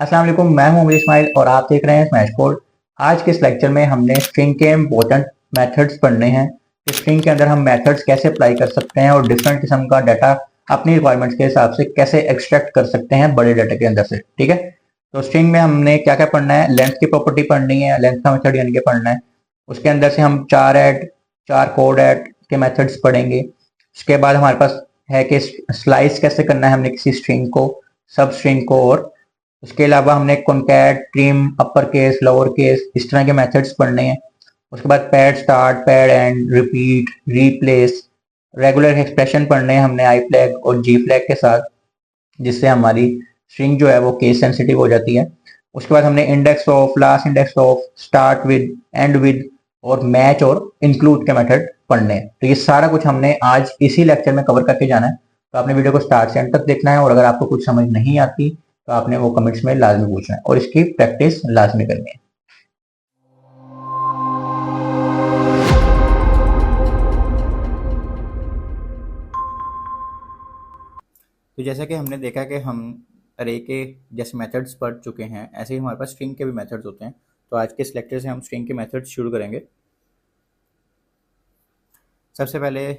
अस्सलाम वालेकुम, मैं हूं उमर इस्माइल और आप देख रहे हैं स्मैश बोर्ड। आज के इस लेक्चर में हमने स्ट्रिंग के इम्पोर्टेंट मेथड्स पढ़ने हैं कि स्ट्रिंग के अंदर हम मेथड्स कैसे अप्लाई कर सकते हैं और डिफरेंट किस्म का डाटा अपनी रिक्वायरमेंट्स के हिसाब से कैसे एक्सट्रैक्ट कर सकते हैं बड़े डाटा के अंदर से। ठीक है, तो स्ट्रिंग में हमने क्या क्या पढ़ना है। लेंथ की प्रॉपर्टी पढ़नी है, लेंथ का मेथड यानी कि पढ़ना है। उसके अंदर से हम चार कोड ऐड के मेथड्स पढ़ेंगे। उसके बाद हमारे पास है कि स्लाइस कैसे करना है हमने किसी स्ट्रिंग को, सब स्ट्रिंग को। और उसके अलावा हमने concat, trim, upper case, lower case, इस तरह के मेथड्स पढ़ने हैं। उसके बाद pad start, pad and, repeat, replace, regular expression पढ़ने हैं हमने आई फ्लैग और जी फ्लैग के साथ, जिससे हमारी स्ट्रिंग जो है वो केस सेंसिटिव हो जाती है। उसके बाद हमने index of, last index of, start with, and with और मैच और इंक्लूड के मेथड पढ़ने हैं। तो ये सारा कुछ हमने आज इसी लेक्चर में कवर करके जाना है। तो आपने वीडियो को स्टार्ट से एंड तक देखना है और अगर आपको कुछ समझ नहीं आती तो आपने वो कमेंट्स में लाजमी पूछना है और इसकी प्रैक्टिस लाजमी करनी है। तो जैसा कि हमने देखा कि हम अरे के जैसे मेथड्स पढ़ चुके हैं, ऐसे ही हमारे पास स्ट्रिंग के भी मेथड्स होते हैं। तो आज के इस लेक्चर से हम स्ट्रिंग के मेथड्स शुरू करेंगे। सबसे पहले,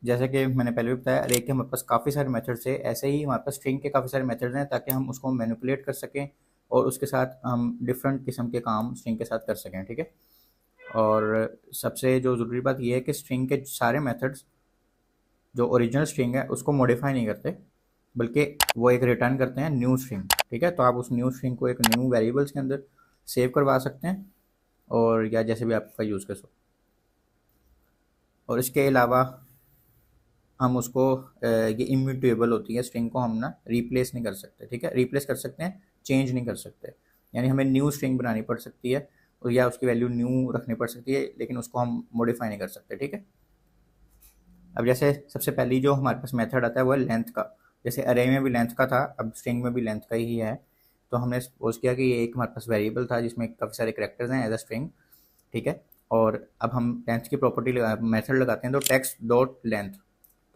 जैसा कि मैंने पहले भी बताया, अरे के हमारे पास काफ़ी सारे मेथड्स है, ऐसे ही हमारे पास स्ट्रिंग के काफ़ी सारे मेथड्स हैं ताकि हम उसको मैनिपुलेट कर सकें और उसके साथ हम डिफरेंट किस्म के काम स्ट्रिंग के साथ कर सकें। ठीक है, और सबसे जो ज़रूरी बात यह है कि स्ट्रिंग के सारे मेथड्स जो ओरिजिनल स्ट्रिंग है उसको मॉडिफाई नहीं करते, बल्कि वो एक रिटर्न करते हैं न्यू स्ट्रिंग। ठीक है, तो आप उस न्यू स्ट्रिंग को एक न्यू वेरिएबल्स के अंदर सेव करवा सकते हैं और या जैसे भी आपका यूज़ कर सो। और इसके अलावा हम उसको ये इम्यूटेबल होती है स्ट्रिंग को हम ना रिप्लेस नहीं कर सकते। ठीक है, रिप्लेस कर सकते हैं, चेंज नहीं कर सकते। यानी हमें न्यू स्ट्रिंग बनानी पड़ सकती है और या उसकी वैल्यू न्यू रखनी पड़ सकती है, लेकिन उसको हम मॉडिफाई नहीं कर सकते। ठीक है, अब जैसे सबसे पहली जो हमारे पास मेथड आता है वो है लेंथ का। जैसे अरे में भी लेंथ का था, अब स्ट्रिंग में भी लेंथ का ही है। तो हमने सपोज किया कि ये एक हमारे पास वेरिएबल था जिसमें काफ़ी सारे करेक्टर्स हैं एज अ स्ट्रिंग। ठीक है, और अब हम लेंथ की प्रॉपर्टी मेथड लगाते हैं, तो टेक्स्ट डॉट लेंथ,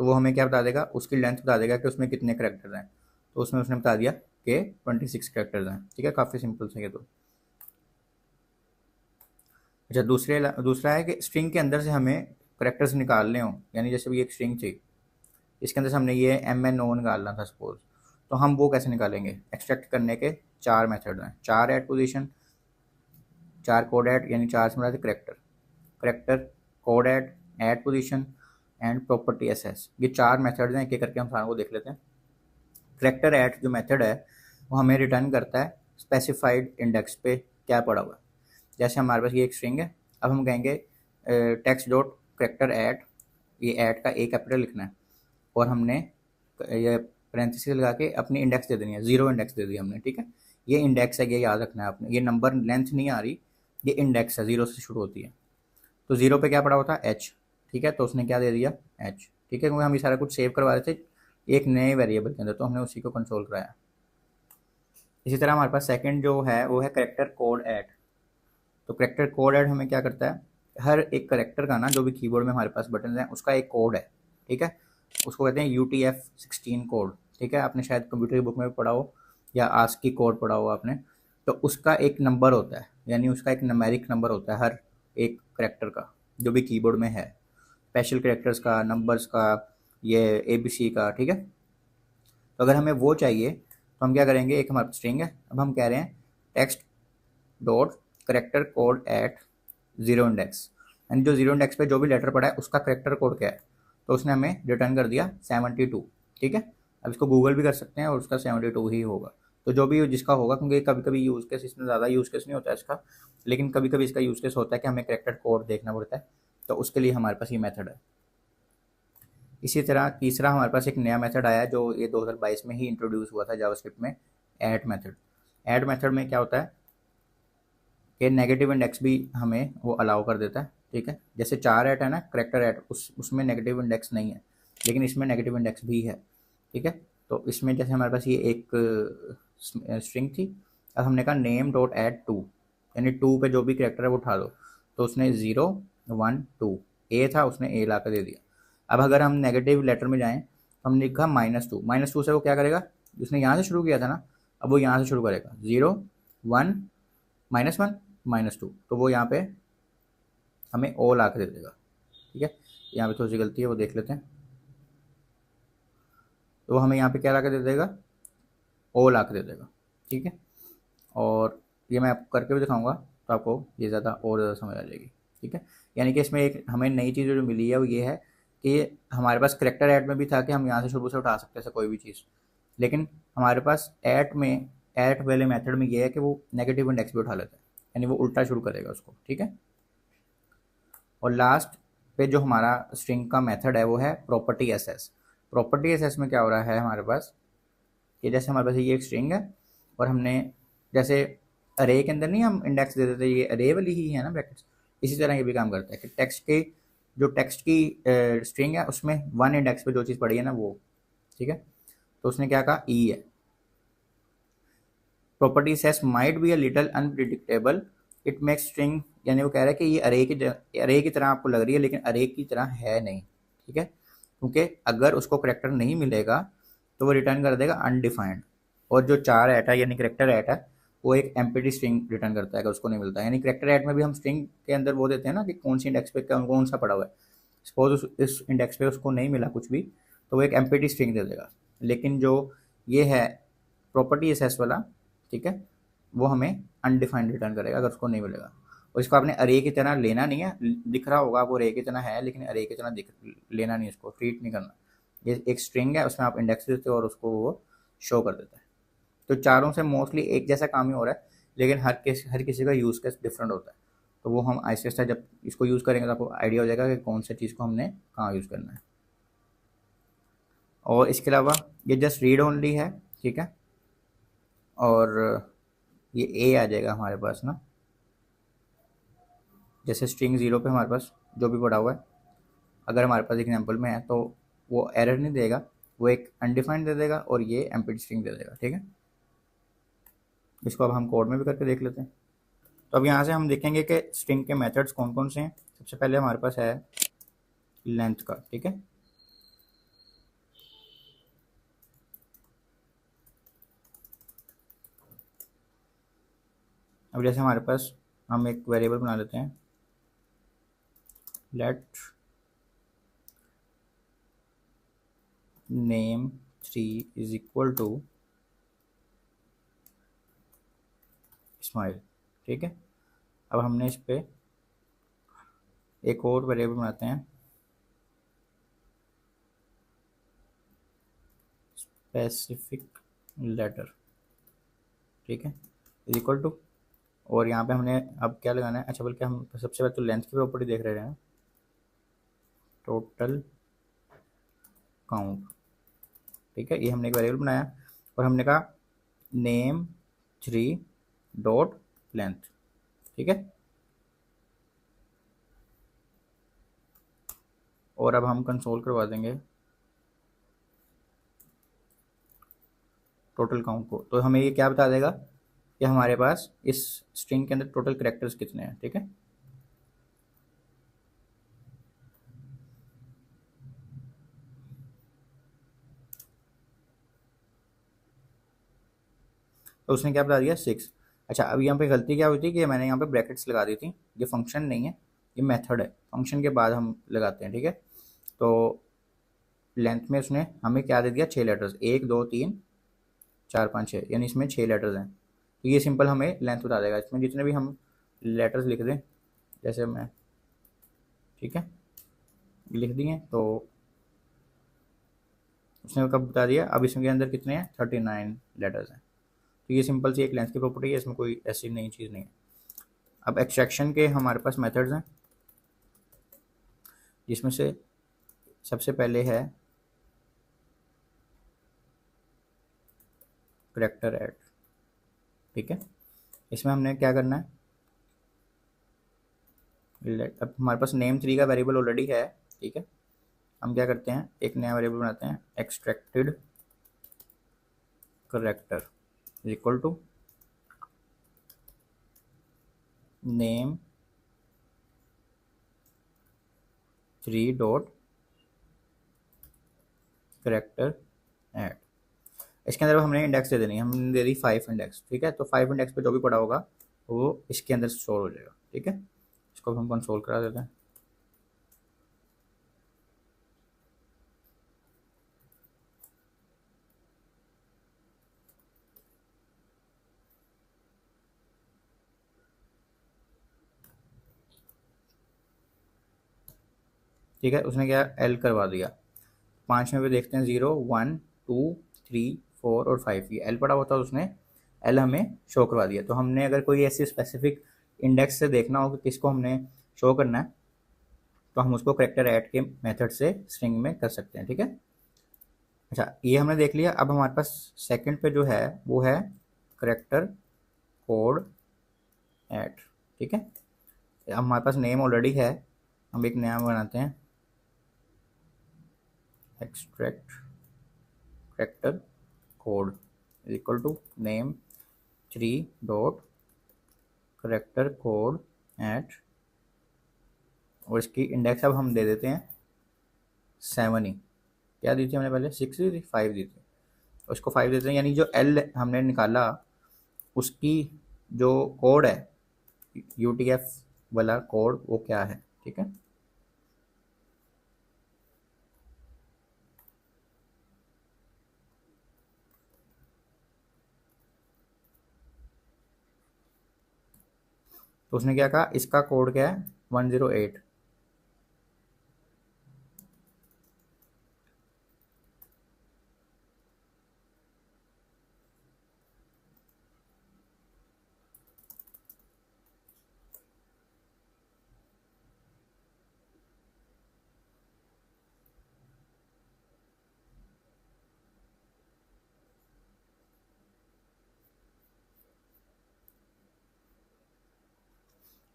तो वो हमें क्या बता देगा, उसकी लेंथ बता देगा कि उसमें कितने करेक्टर्स हैं। तो उसमें उसने बता दिया कि 26 करेक्टर्स हैं। ठीक है, काफ़ी सिंपल से ये तो। अच्छा, दूसरा है कि स्ट्रिंग के अंदर से हमें करेक्टर्स निकालने हों। यानी जैसे भी एक स्ट्रिंग थी, इसके अंदर से हमने ये एम एन ओ निकालना था सपोज, तो हम वो कैसे निकालेंगे। एक्सट्रैक्ट करने के चार मेथड हैं, char at position, char code at, यानी चार से मिला character, character code at position and property access. ये चार मेथड्स हैं, एक एक करके हम सारों को देख लेते हैं। करेक्टर ऐड जो मेथड है वो हमें रिटर्न करता है स्पेसिफाइड इंडेक्स पे क्या पड़ा हुआ है। जैसे हमारे पास ये एक स्ट्रिंग है, अब हम कहेंगे टेक्स्ट डॉट करेक्टर ऐड, ये ऐड का ए कैपिटल लिखना है और हमने ये पैरेंथेसिस लगा के अपनी इंडेक्स दे देनी है, जीरो इंडेक्स दे दी हमने। ठीक है, ये इंडेक्स है, ये याद रखना है आपने, ये नंबर लेंथ नहीं आ रही, ये इंडेक्स है, जीरो से शुरू होती है। तो जीरो पे क्या पड़ा होता है, एच। ठीक है, तो उसने क्या दे दिया, एच। ठीक है, क्योंकि हम ये सारा कुछ सेव करवा रहे थे एक नए वेरिएबल के अंदर, तो हमने उसी को कंट्रोल कराया। इसी तरह हमारे पास सेकंड जो है वो है करेक्टर कोड ऐड। तो करेक्टर कोड ऐड हमें क्या करता है, हर एक करेक्टर का ना, जो भी कीबोर्ड में हमारे पास बटन है उसका एक कोड है। ठीक है, उसको कहते हैं UTF-16 कोड। ठीक है, आपने शायद कंप्यूटर की बुक में भी पढ़ा हो या आस्की कोड पढ़ा हो आपने। तो उसका एक नंबर होता है, यानी उसका एक नंबरिक नंबर होता है हर एक करेक्टर का, जो भी कीबोर्ड में है, स्पेशल करेक्टर्स का, नंबर्स का, ये ABC का। ठीक है, तो अगर हमें वो चाहिए तो हम क्या करेंगे, एक हमारे पास स्ट्रिंग है, अब हम कह रहे हैं text dot character code at zero index, यानी जो जीरो इंडेक्स पे जो भी लेटर पड़ा है उसका करेक्टर कोड क्या है। तो उसने हमें रिटर्न कर दिया 72। ठीक है, अब इसको गूगल भी कर सकते हैं और उसका 72 ही होगा। तो जो भी जिसका होगा, क्योंकि कभी कभी यूज़ केस, इसमें ज़्यादा यूज़ केस नहीं होता है इसका, लेकिन कभी कभी इसका यूज़ केस होता है कि हमें करेक्टर कोड देखना पड़ता है, तो उसके लिए हमारे पास ये मेथड है। इसी तरह तीसरा हमारे पास एक नया मेथड आया जो ये 2022 में ही इंट्रोड्यूस हुआ था जावास्क्रिप्ट में, ऐड मेथड। ऐड मेथड में क्या होता है कि नेगेटिव इंडेक्स भी हमें वो अलाउ कर देता है। ठीक है, जैसे चार ऐट है ना, करेक्टर ऐट, उसमें नेगेटिव इंडेक्स नहीं है, लेकिन इसमें नेगेटिव इंडेक्स भी है। ठीक है, तो इसमें जैसे हमारे पास ये एक स्ट्रिंग थी, अब हमने कहा नेम डॉट ऐड टू, यानी टू पे जो भी करेक्टर है वो उठा दो। तो उसने 0 1 2 ए था, उसने ए ला कर दे दिया। अब अगर हम नेगेटिव लेटर में जाएँ तो हमने लिखा -2, -2 से वो क्या करेगा, उसने यहाँ से शुरू किया था ना, अब वो यहाँ से शुरू करेगा 0 1 -1 -2, तो वो यहाँ पे हमें ओ ला के दे देगा। ठीक है, यहाँ पे थोड़ी सी गलती है, वो देख लेते हैं। तो वो हमें यहाँ पे क्या ला के दे देगा, ओ ला के दे देगा। ठीक है, और ये मैं आपको करके भी दिखाऊंगा तो आपको ये ज़्यादा और ज़्यादा समझ आ जाएगी। ठीक है, यानी कि इसमें एक हमें नई चीज़ जो मिली है वो ये है कि हमारे पास करेक्टर ऐड में भी था कि हम यहाँ से शुरू से उठा सकते थे कोई भी चीज़, लेकिन हमारे पास ऐट वाले मेथड में ये है कि वो नेगेटिव इंडेक्स भी उठा लेता है, यानी वो उल्टा शुरू करेगा उसको। ठीक है, और लास्ट पे जो हमारा स्ट्रिंग का मेथड है वो है प्रॉपर्टी एसएस। प्रॉपर्टी एसएस में क्या हो रहा है हमारे पास, कि जैसे हमारे पास ये एक स्ट्रिंग है और हमने जैसे अरे के अंदर नहीं हम इंडेक्स दे देते, ये अरे वाली ही है ना ब्रैकेट्स, इसी तरह ये भी काम करता है कि टेक्स्ट की स्ट्रिंग है उसमें 1 इंडेक्स पे जो चीज़ पड़ी है ना वो। ठीक है, तो उसने क्या कहा, ई है। Property access might be a little unpredictable, it makes string, यानी वो कह रहा है कि ये अरे की तरह आपको लग रही है लेकिन अरे की तरह है नहीं। ठीक है, क्योंकि अगर उसको करेक्टर नहीं मिलेगा तो वो रिटर्न कर देगा अनडिफाइंड, और जो 4 ऐट है यानी करेक्टर ऐट है वो एक एम्प्टी स्ट्रिंग रिटर्न करता है अगर उसको नहीं मिलता है। यानी करेक्टर ऐट में भी हम स्ट्रिंग के अंदर वो देते हैं ना कि कौन सी इंडेक्स पे कौन सा पड़ा हुआ है। सपोज इस इंडेक्स पे उसको नहीं मिला कुछ भी तो वो एक एम्प्टी स्ट्रिंग दे देगा। लेकिन जो ये है प्रॉपर्टी एसेस वाला, ठीक है, वो हमें अनडिफाइंड रिटर्न करेगा अगर उसको नहीं मिलेगा। और इसको आपने अरे की तरह लेना नहीं है, दिख रहा होगा आपको अरे की तरह है लेकिन अरे की तरह लेना नहीं, इसको ट्रीट नहीं करना। ये एक स्ट्रिंग है, उसमें आप इंडेक्स देते हो और उसको वो शो कर देता है। तो चारों से मोस्टली एक जैसा काम ही हो रहा है, लेकिन हर किसी का यूज़ केस डिफरेंट होता है। तो वो हम आहिस्ता आहिस्ता जब इसको यूज़ करेंगे तो आपको आइडिया हो जाएगा कि कौन सी चीज़ को हमने कहाँ यूज़ करना है। और इसके अलावा ये जस्ट रीड ओनली है। ठीक है, और ये ए आ जाएगा हमारे पास ना, जैसे स्ट्रिंग 0 पे हमारे पास जो भी पड़ा हुआ है अगर हमारे पास एग्जाम्पल में है तो वो एरर नहीं देगा, वो एक अनडिफाइंड दे देगा और ये एम्प्टी स्ट्रिंग दे देगा। ठीक है, इसको अब हम कोड में भी करके देख लेते हैं। तो अब यहाँ से हम देखेंगे कि स्ट्रिंग के मेथड्स कौन कौन से हैं। सबसे पहले हमारे पास है लेंथ का। ठीक है, अब जैसे हमारे पास हम एक वेरिएबल बना लेते हैं, let name 3 is equal to smile. ठीक है, अब हमने इस पे एक और वेरिएबल बनाते हैं, स्पेसिफिक लेटर। ठीक है, इज इक्वल टू, और यहाँ पे हमने अब क्या लगाना है, अच्छा बल्कि हम सबसे पहले तो लेंथ की प्रॉपर्टी देख रहे हैं, टोटल काउंट। ठीक है, ये हमने एक वेरिएबल बनाया और हमने कहा नेम 3 डॉट लेंथ। ठीक है, और अब हम कंसोल करवा देंगे टोटल काउंट को, तो हमें ये क्या बता देगा कि हमारे पास इस स्ट्रिंग के अंदर टोटल कैरेक्टर्स कितने हैं। ठीक है, तो उसने क्या बता दिया 6। अच्छा, अब यहाँ पे गलती क्या हुई थी कि मैंने यहाँ पे ब्रैकेट्स लगा दी थी, ये फंक्शन नहीं है, ये मेथड है, फंक्शन के बाद हम लगाते हैं। ठीक है, तो लेंथ में उसने हमें क्या दे दिया, 6 लेटर्स, 1 2 3 4 5 6, यानी इसमें 6 लेटर्स हैं। तो ये सिंपल हमें लेंथ बता देगा, इसमें जितने भी हम लेटर्स लिख दें, जैसे मैं, ठीक है, लिख दिए तो उसने कब बता दिया। अब इसके अंदर कितने हैं, 39 लेटर्स हैं। तो ये सिंपल सी एक लेंथ की प्रॉपर्टी है, इसमें कोई ऐसी नई चीज़ नहीं है। अब एक्सट्रैक्शन के हमारे पास मेथड्स हैं, जिसमें से सबसे पहले है करेक्टर ऐड। ठीक है, इसमें हमने क्या करना है, अब हमारे पास नेम 3 का वेरिएबल ऑलरेडी है। ठीक है, हम क्या करते हैं, एक नया वेरिएबल बनाते हैं, extracted character is equal to name 3 dot character at. इसके अंदर हमने इंडेक्स दे देनी है, हमने दे दी 5 इंडेक्स, ठीक है। तो 5 इंडेक्स पे जो भी पड़ा होगा वो इसके अंदर स्टोर हो जाएगा, ठीक है। इसको हम कंसोल करा देते हैं। ठीक है, उसने क्या एल करवा दिया। 5 में भी देखते हैं 0 1 2 3 4 और 5, ये एल पड़ा होता है, उसने एल हमें शो करवा दिया। तो हमने अगर कोई ऐसी स्पेसिफिक इंडेक्स से देखना हो कि किसको हमने शो करना है, तो हम उसको करेक्टर ऐड के मेथड से स्ट्रिंग में कर सकते हैं, ठीक है। अच्छा, ये हमने देख लिया। अब हमारे पास सेकंड पे जो है वो है करेक्टर कोड ऐड, ठीक है। अब हमारे पास नेम ऑलरेडी है, हम एक नया बनाते हैं, extract character code is equal to name 3 dot character code at, और इसकी इंडेक्स अब हम दे देते हैं 7 ही। क्या दी थी हमने पहले? 6 दी थी, 5 दी थी, और इसको 5 देते हैं। यानी जो एल हमने निकाला उसकी जो कोड है यूटीएफ वाला कोड वो क्या है, ठीक है। तो उसने क्या कहा, इसका कोड क्या है 108।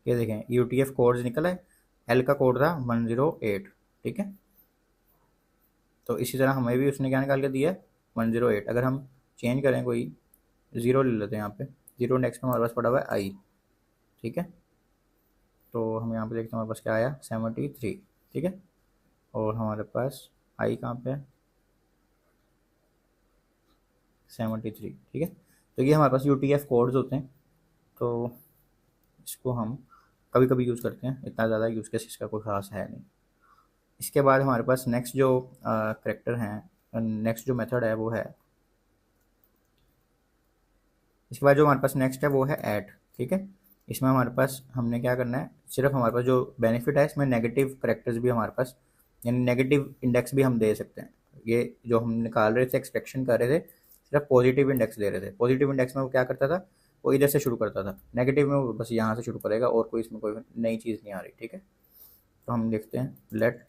ये देखें यूटीएफ कोड निकला है, एल का कोड था 108, ठीक है। तो इसी तरह हमें भी उसने क्या निकाल के दिया है 108। अगर हम चेंज करें, कोई ज़ीरो ले लेते हैं यहाँ पे, ज़ीरो इंडेक्स में हमारे पास पड़ा हुआ है आई, ठीक है। तो हम यहाँ पे देखते हैं हमारे पास क्या आया 73, ठीक है। और हमारे पास आई कहाँ पे है 73, ठीक है। तो ये हमारे पास यूटीएफ कोड्स होते हैं, तो इसको हम कभी कभी यूज़ करते हैं, इतना ज़्यादा यूज़ केस इसका कोई खास है नहीं। इसके बाद हमारे पास नेक्स्ट जो करेक्टर हैं, नेक्स्ट जो मेथड है वो है, इसके बाद जो हमारे पास नेक्स्ट है वो है ऐड, ठीक है। इसमें हमारे पास हमने क्या करना है, सिर्फ हमारे पास जो बेनिफिट है इसमें नेगेटिव करेक्टर्स भी हमारे पास, यानी नेगेटिव इंडेक्स भी हम दे सकते हैं। ये जो हम निकाल रहे थे, एक्सट्रैक्शन कर रहे थे, सिर्फ पॉजिटिव इंडेक्स दे रहे थे। पॉजिटिव इंडेक्स में वो क्या करता था, वो इधर से शुरू करता था, नेगेटिव में वो बस यहाँ से शुरू करेगा, और कोई इसमें कोई नई चीज़ नहीं आ रही, ठीक है। तो हम देखते हैं let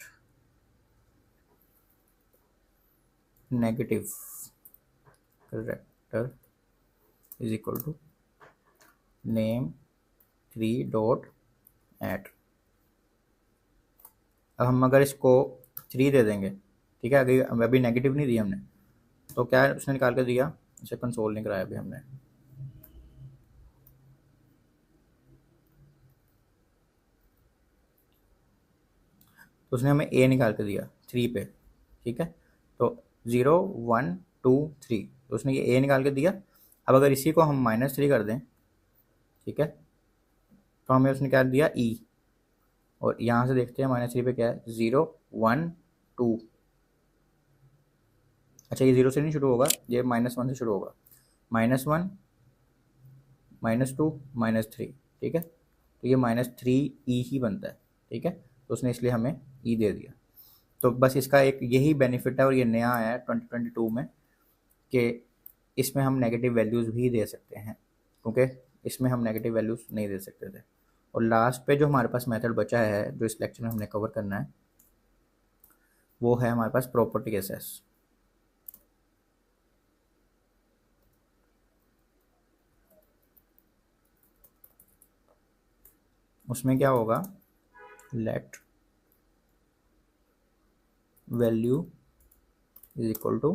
negative character is equal to name 3 dot at. अब हम अगर इसको 3 दे देंगे, ठीक है, अभी अभी नेगेटिव नहीं दिया हमने, तो क्या है उसने निकाल कर दिया, इसे कंसोल नहीं कराया अभी हमने। तो उसने हमें ए निकाल कर दिया 3 पे, ठीक है। तो 0 1 2 3, तो उसने ये ए निकाल के दिया। अब अगर इसी को हम -3 कर दें, ठीक है, तो हमें उसने क्या दिया ई, और यहाँ से देखते हैं -3 पे क्या है 0 1 2। अच्छा, ये 0 से नहीं शुरू होगा, ये -1 से शुरू होगा, -1 -2 -3, ठीक है। तो ये -3 ई ही बनता है, ठीक है। तो उसने इसलिए हमें ई दे दिया। तो बस इसका एक यही बेनिफिट है, और ये नया आया है 2022 में, कि इसमें हम नेगेटिव वैल्यूज़ भी दे सकते हैं, क्योंकि इसमें हम नेगेटिव वैल्यूज़ नहीं दे सकते थे। और लास्ट पे जो हमारे पास मेथड बचा है, जो इस लेक्चर में हमने कवर करना है, वो है हमारे पास प्रॉपर्टी एसेस। उसमें क्या होगा, let value is equal to,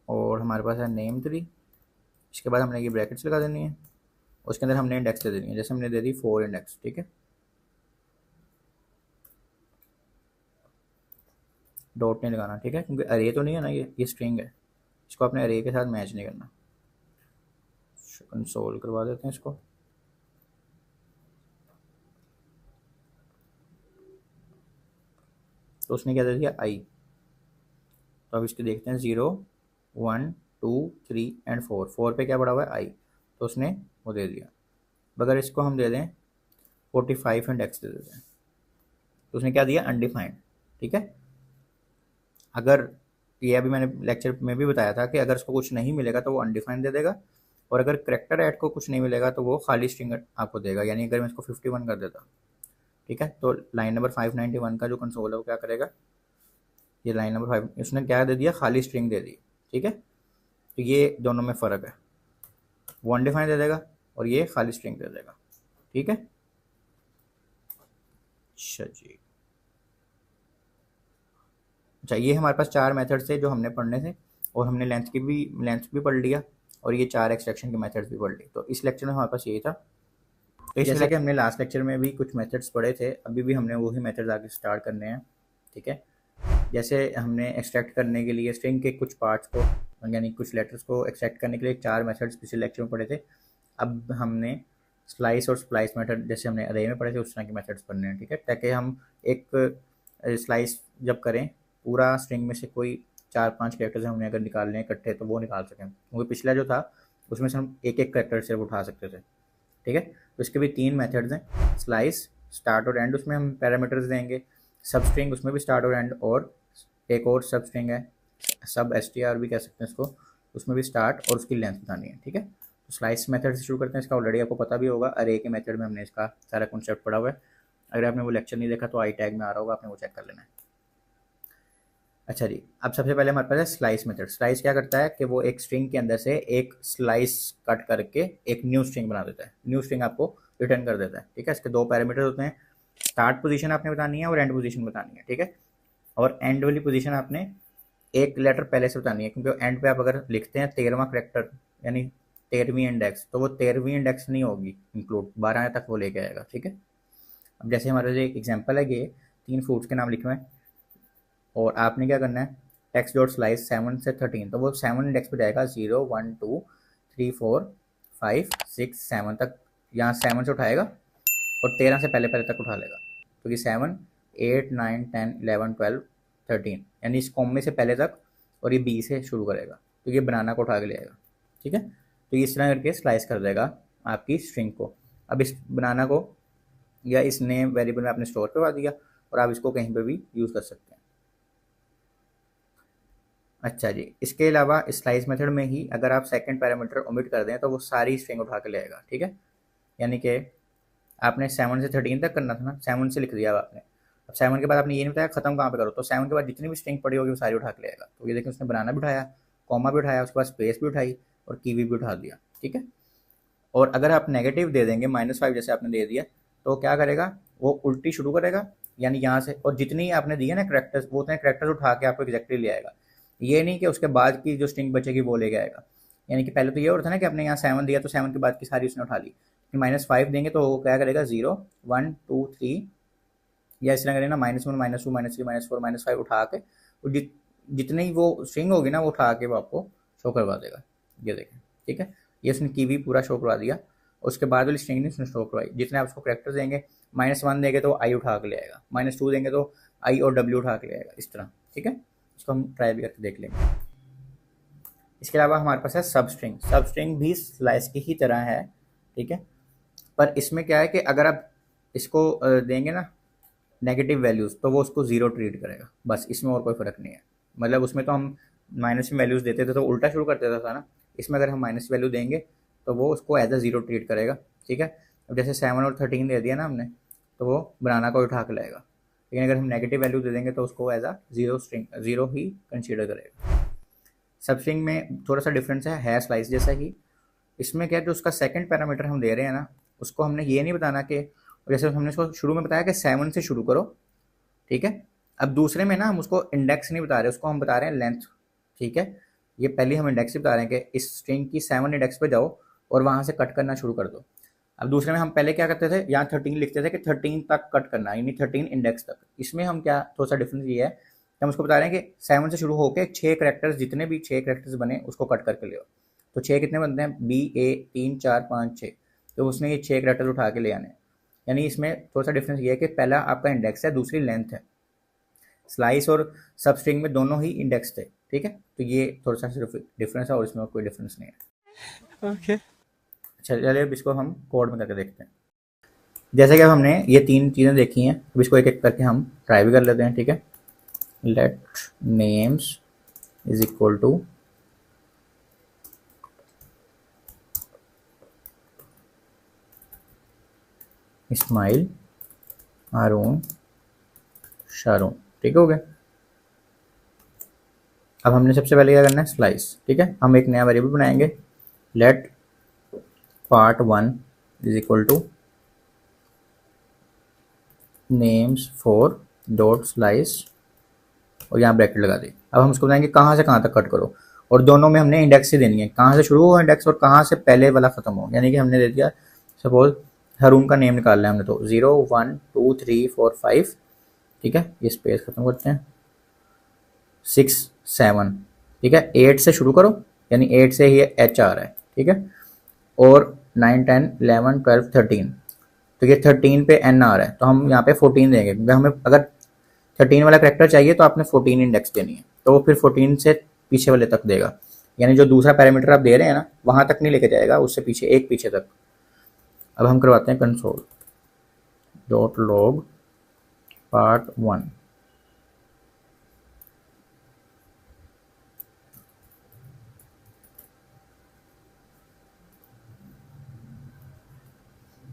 और हमारे पास है नेम 3, इसके बाद हमने ये ब्रैकेट्स लगा देनी है, उसके अंदर हमने इंडेक्स दे देनी है, जैसे हमने दे दी 4 इंडेक्स, ठीक है। डॉट नहीं लगाना, ठीक है, क्योंकि अरे तो नहीं है ना, ये स्ट्रिंग है, इसको अपने अरे के साथ मैच नहीं करना। कंसोल करवा देते हैं इसको। तो उसने क्या दे दिया, आई। तो अब इसके देखते हैं 0 1 2 3 एंड 4, 4 पे क्या पड़ा हुआ है, आई, तो उसने वो दे दिया। अगर इसको हम दे दें 45 एंड एक्स दे देते हैं, तो उसने क्या दिया, अनडिफाइंड। ठीक है, अगर ये अभी मैंने लेक्चर में भी बताया था कि अगर उसको कुछ नहीं मिलेगा तो वो अनडिफाइंड दे देगा, और अगर करेक्टर ऐड को कुछ नहीं मिलेगा तो वो खाली स्ट्रिंग आपको देगा। यानी अगर मैं इसको 51 कर देता, ठीक है, तो लाइन नंबर 591 का जो कंसोल है वो क्या करेगा, ये लाइन नंबर 5 उसने क्या दे दिया, खाली स्ट्रिंग दे दी। ठीक है, तो ये दोनों में फ़र्क है, वो अनडिफाइंड दे देगा और ये खाली स्ट्रिंग दे देगा। ठीक है, अच्छा जी। अच्छा, ये हमारे पास 4 मेथड्स थे जो हमने पढ़ने थे, और हमने लेंथ भी पढ़ लिया, और ये 4 एक्सट्रैक्शन के मेथड्स भी पढ़ लिए। तो इस लेक्चर में हमारे पास यही था। तो इस जैसा कि हमने लास्ट लेक्चर में भी कुछ मेथड्स पढ़े थे, अभी भी हमने वही मेथड्स आगे स्टार्ट करने हैं। ठीक है, जैसे हमने एक्सट्रैक्ट करने के लिए स्ट्रिंग के कुछ पार्ट्स को, यानी कुछ लेटर्स को एक्सट्रैक्ट करने के लिए 4 मेथड्स पिछले लेक्चर में पढ़े थे। अब हमने स्लाइस और स्प्लाइस मेथड, जैसे हमने अरे में पढ़े थे, उस तरह के मेथड्स पढ़ने हैं। ठीक है, ताकि हम एक स्लाइस जब करें, पूरा स्ट्रिंग में से कोई 4-5 कैरेक्टर्स हमने अगर निकालने हैं इकट्ठे, तो वो निकाल सकें, क्योंकि पिछला जो था उसमें से हम एक एक कैरेक्टर से उठा सकते थे। ठीक है, तो इसके भी 3 मेथड्स हैं, स्लाइस, स्टार्ट और एंड, उसमें हम पैरामीटर्स देंगे, सब स्ट्रिंग, उसमें भी स्टार्ट और एंड, और एक और सब स्ट्रिंग है, सब str भी कह सकते हैं इसको, उसमें भी स्टार्ट और उसकी लेंथ बतानी है। ठीक है, तो स्लाइस मेथड से शुरू करते हैं। इसका ऑलरेडी आपको पता भी होगा, अरे के मेथड में हमने इसका सारा कॉन्सेप्ट पढ़ा हुआ है। अगर आपने वो लेक्चर नहीं देखा तो आई टैग में आ रहा होगा, आपने वो चेक कर लेना है। अच्छा जी, अब सबसे पहले हमारे पास है स्लाइस मेथड। स्लाइस क्या करता है कि वो एक स्ट्रिंग के अंदर से एक स्लाइस कट करके एक न्यू स्ट्रिंग बना देता है, न्यू स्ट्रिंग आपको रिटर्न कर देता है। ठीक है, इसके 2 पैरामीटर होते हैं, स्टार्ट पोजीशन आपने बतानी है और एंड पोजीशन बतानी है। ठीक है, और एंड वाली पोजीशन आपने एक लेटर पहले से बतानी है, क्योंकि एंड पे आप अगर लिखते हैं 13वां करेक्टर, यानी 13वीं इंडेक्स, तो वो 13वीं इंडेक्स नहीं होगी इंक्लूड, 12 तक वो लेके आएगा। ठीक है, अब जैसे हमारे लिए एक एग्जांपल है कि 3 फ्रूट्स के नाम लिखे हुए हैं, और आपने क्या करना है, टेक्स्ट डॉट स्लाइस 7 से 13, तो वो 7 इंडेक्स पे जाएगा, 0 1 2 3 4 5 6 7 तक, यहाँ 7 से उठाएगा और 13 से पहले पहले तक उठा लेगा, तो ये 7 8 9 10 11 12 13, यानी इस कॉमे से पहले तक, और ये बी से शुरू करेगा, तो ये बनाना को उठा के ले आएगा। ठीक है, तो ये इस तरह करके स्लाइस कर देगा आपकी स्ट्रिंग को। अब इस बनाना को या इस नेम वेरिएबल में आपने स्टोर करवा दिया, और आप इसको कहीं पर भी यूज़ कर सकते हैं। अच्छा जी, इसके अलावा स्लाइस मेथड में ही अगर आप सेकंड पैरामीटर ओमिट कर दें तो वो सारी स्ट्रिंग उठा के लेगा। ठीक है, यानी कि आपने 7 से 13 तक करना था ना, 7 से लिख दिया अब आपने, अब 7 के बाद आपने ये नहीं बताया खत्म कहाँ पे करो, तो 7 के बाद जितनी भी स्ट्रिंग पड़ी होगी वो सारी उठा के लेगा। तो ये देखिए, उसने बनाना भी उठाया, कॉमा भी उठाया, उसके बाद स्पेस भी उठाई, और कीवी भी उठा दिया। ठीक है, और अगर आप नेगेटिव दे देंगे -5 जैसे आपने दे दिया, तो क्या करेगा, वो उल्टी शुरू करेगा, यानी यहाँ से, और जितनी आपने दी है ना करेक्टर्स, वो उतने करेक्टर्स उठा के आपको एग्जैक्टली ले आएगा। ये नहीं कि उसके बाद की जो स्ट्रिंग बचेगी वो लेके आएगा। यानी कि पहले तो ये होता है ना कि आपने यहाँ 7 दिया, तो 7 के बाद की सारी उसने उठा ली, फिर -5 देंगे तो वो क्या करेगा, 0 1 2 3, या इस तरह करेगा ना, -1 -2 -3 -4 -5 उठा के, और जितनी वो स्ट्रिंग होगी ना वो उठा के वो आपको शो करवा देगा। ये देखें, ठीक है, ये उसने कीवी पूरा शो करवा दिया, उसके बाद वाली स्ट्रिंग ने उसने शो करवाई। जितने आप उसको करेक्टर देंगे, -1 देंगे तो आई उठा के ले आएगा, -2 देंगे तो आई और डब्ल्यू उठा के ले आएगा, इस तरह। ठीक है, इसको हम ट्राई भी करके देख लेंगे। इसके अलावा हमारे पास है सब स्ट्रिंग। सब स्ट्रिंग भी स्लाइस की ही तरह है। ठीक है, पर इसमें क्या है कि अगर आप इसको देंगे ना नेगेटिव वैल्यूज़, तो वो उसको 0 ट्रीट करेगा, बस, इसमें और कोई फ़र्क नहीं है। मतलब उसमें तो हम माइनस में वैल्यूज़ देते थे तो उल्टा शुरू कर देता था ना, इसमें अगर हम माइनस वैल्यू देंगे तो वो उसको एज अ 0 ट्रीट करेगा। ठीक है, अब जैसे 7 और 13 दे दिया ना हमने, तो वो बनाना को उठा के लाएगा, लेकिन अगर हम नेगेटिव वैल्यू दे देंगे तो उसको एज अ 0 ही कंसिडर करेगा। सब स्ट्रिंग में थोड़ा सा डिफरेंस है स्लाइस जैसा ही। इसमें क्या है, जो उसका सेकंड पैरामीटर हम दे रहे हैं ना, उसको हमने ये नहीं बताना कि, जैसे हमने उसको शुरू में बताया कि 7 से शुरू करो। ठीक है, अब दूसरे में ना हम उसको इंडेक्स नहीं बता रहे, उसको हम बता रहे हैं लेंथ। ठीक है, ये पहले हम इंडेक्स बता रहे हैं कि इस स्ट्रिंग की 7 इंडेक्स पे जाओ और वहाँ से कट करना शुरू कर दो। अब दूसरे में हम पहले क्या करते थे, यहाँ 13 लिखते थे कि 13 तक कट करना, यानी 13 इंडेक्स तक। इसमें हम क्या, थोड़ा सा डिफरेंस ये है हम उसको बता रहे हैं कि 7 से शुरू होकर 6 करेक्टर्स, जितने भी 6 करेक्टर्स बने उसको कट करके ले आओ। तो 6 कितने बनते हैं, बी ए 3 4 5 6, तो उसने ये 6 करेक्टर्स उठा के ले आने हैं। यानी इसमें थोड़ा सा डिफरेंस ये है कि पहला आपका इंडेक्स है, दूसरी लेंथ है। स्लाइस और सब स्ट्रिंग में दोनों ही इंडेक्स थे, ठीक है। तो ये थोड़ा सा सिर्फ डिफरेंस है और इसमें कोई डिफरेंस नहीं है। ओके अच्छा चलिए अब इसको हम कोड में करके देखते हैं। जैसे कि अब हमने ये 3 चीज़ें देखी हैं, अब इसको एक एक करके हम ट्राई भी कर लेते हैं, ठीक है। Let names is equal to Ismail, Haroon, Sharoon, ठीक हो गया। अब हमने सबसे पहले क्या करना है, स्लाइस, ठीक है। हम एक नया वेरिएबल बनाएंगे, let part1 is equal to names four dot slice और यहाँ ब्रैकेट लगा दी। अब हम उसको बताएंगे कहाँ से कहाँ तक कट करो, और दोनों में हमने इंडेक्स ही देनी है, कहाँ से शुरू हो इंडेक्स और कहाँ से पहले वाला खत्म हो। यानी कि हमने दे दिया, सपोज हारून का नेम निकालना है हमने, तो 0 1 2 3 4 5, ठीक है। ये स्पेस खत्म करते हैं, 6 7, ठीक है। 8 से शुरू करो, यानी 8 से ही एच आ रहा है, ठीक है। और 9 10 11 12 13, तो ये 13 पे एन आ रहा है, तो हम यहाँ पे 14 देंगे, क्योंकि हमें अगर 13 वाला करेक्टर चाहिए तो आपने 14 इंडेक्स देनी है, तो वो फिर 14 से पीछे वाले तक देगा। यानी जो दूसरा पैरामीटर आप दे रहे हैं ना, वहां तक नहीं लेके जाएगा, उससे पीछे एक पीछे तक। अब हम करवाते हैं कंसोल डॉट लॉग part1,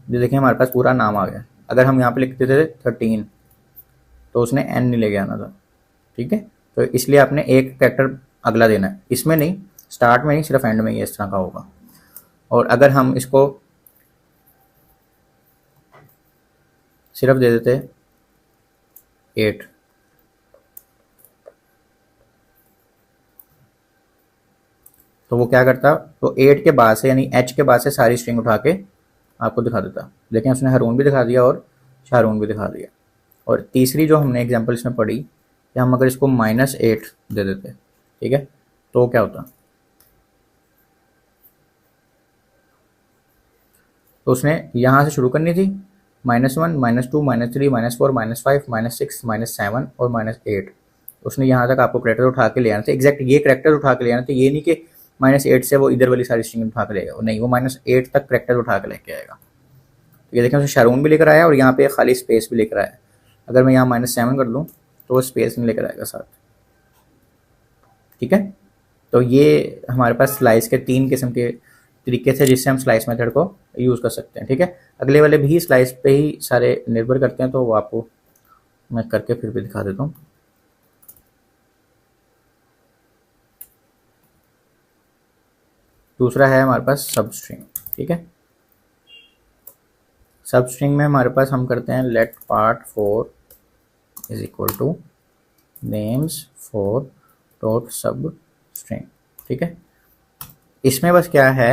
जो देखें हमारे पास पूरा नाम आ गया। अगर हम यहाँ पे लिखते थे 13 तो उसने एन नहीं लेके आना था, ठीक है। तो इसलिए आपने एक कैरेक्टर अगला देना है, इसमें नहीं, स्टार्ट में नहीं, सिर्फ एंड में ही इस तरह का होगा। और अगर हम इसको सिर्फ दे देते 8, तो वो क्या करता, तो 8 के बाद से यानी एच के बाद से सारी स्ट्रिंग उठा के आपको दिखा देता। लेकिन उसने हारून भी दिखा दिया और शारून भी दिखा दिया। और तीसरी जो हमने एग्जांपल इसमें पढ़ी कि हम अगर इसको -8 दे देते, ठीक है, तो क्या होता, तो उसने यहाँ से शुरू करनी थी, -1 -2 -3 -4 -5 -6 -7 और -8। उसने यहाँ तक आपको करेक्टर उठा के ले आना था, एग्जैक्ट ये करेक्टर उठा के ले आना था। ये नहीं कि -8 से वो इधर वाली सारी स्ट्रिंग उठा के लेगा, नहीं, वो -8 तक करेक्टर उठा के लेके आएगा। तो ये देखें, उसने शारून भी लेकर आया और यहाँ पे खाली स्पेस भी लेकर आया। अगर मैं यहाँ -7 कर दूँ तो वो स्पेस नहीं लेकर आएगा साथ, ठीक है। तो ये हमारे पास स्लाइस के 3 किस्म के तरीके थे जिससे हम स्लाइस मेथड को यूज़ कर सकते हैं, ठीक है। अगले वाले भी स्लाइस पे ही सारे निर्भर करते हैं, तो वो आपको मैं करके फिर भी दिखा देता हूँ। दूसरा है हमारे पास सब स्ट्रिंग, ठीक है। सब स्ट्रिंग में हमारे पास हम करते हैं let part4 is equal to names four dot substring, ठीक है। इसमें बस क्या है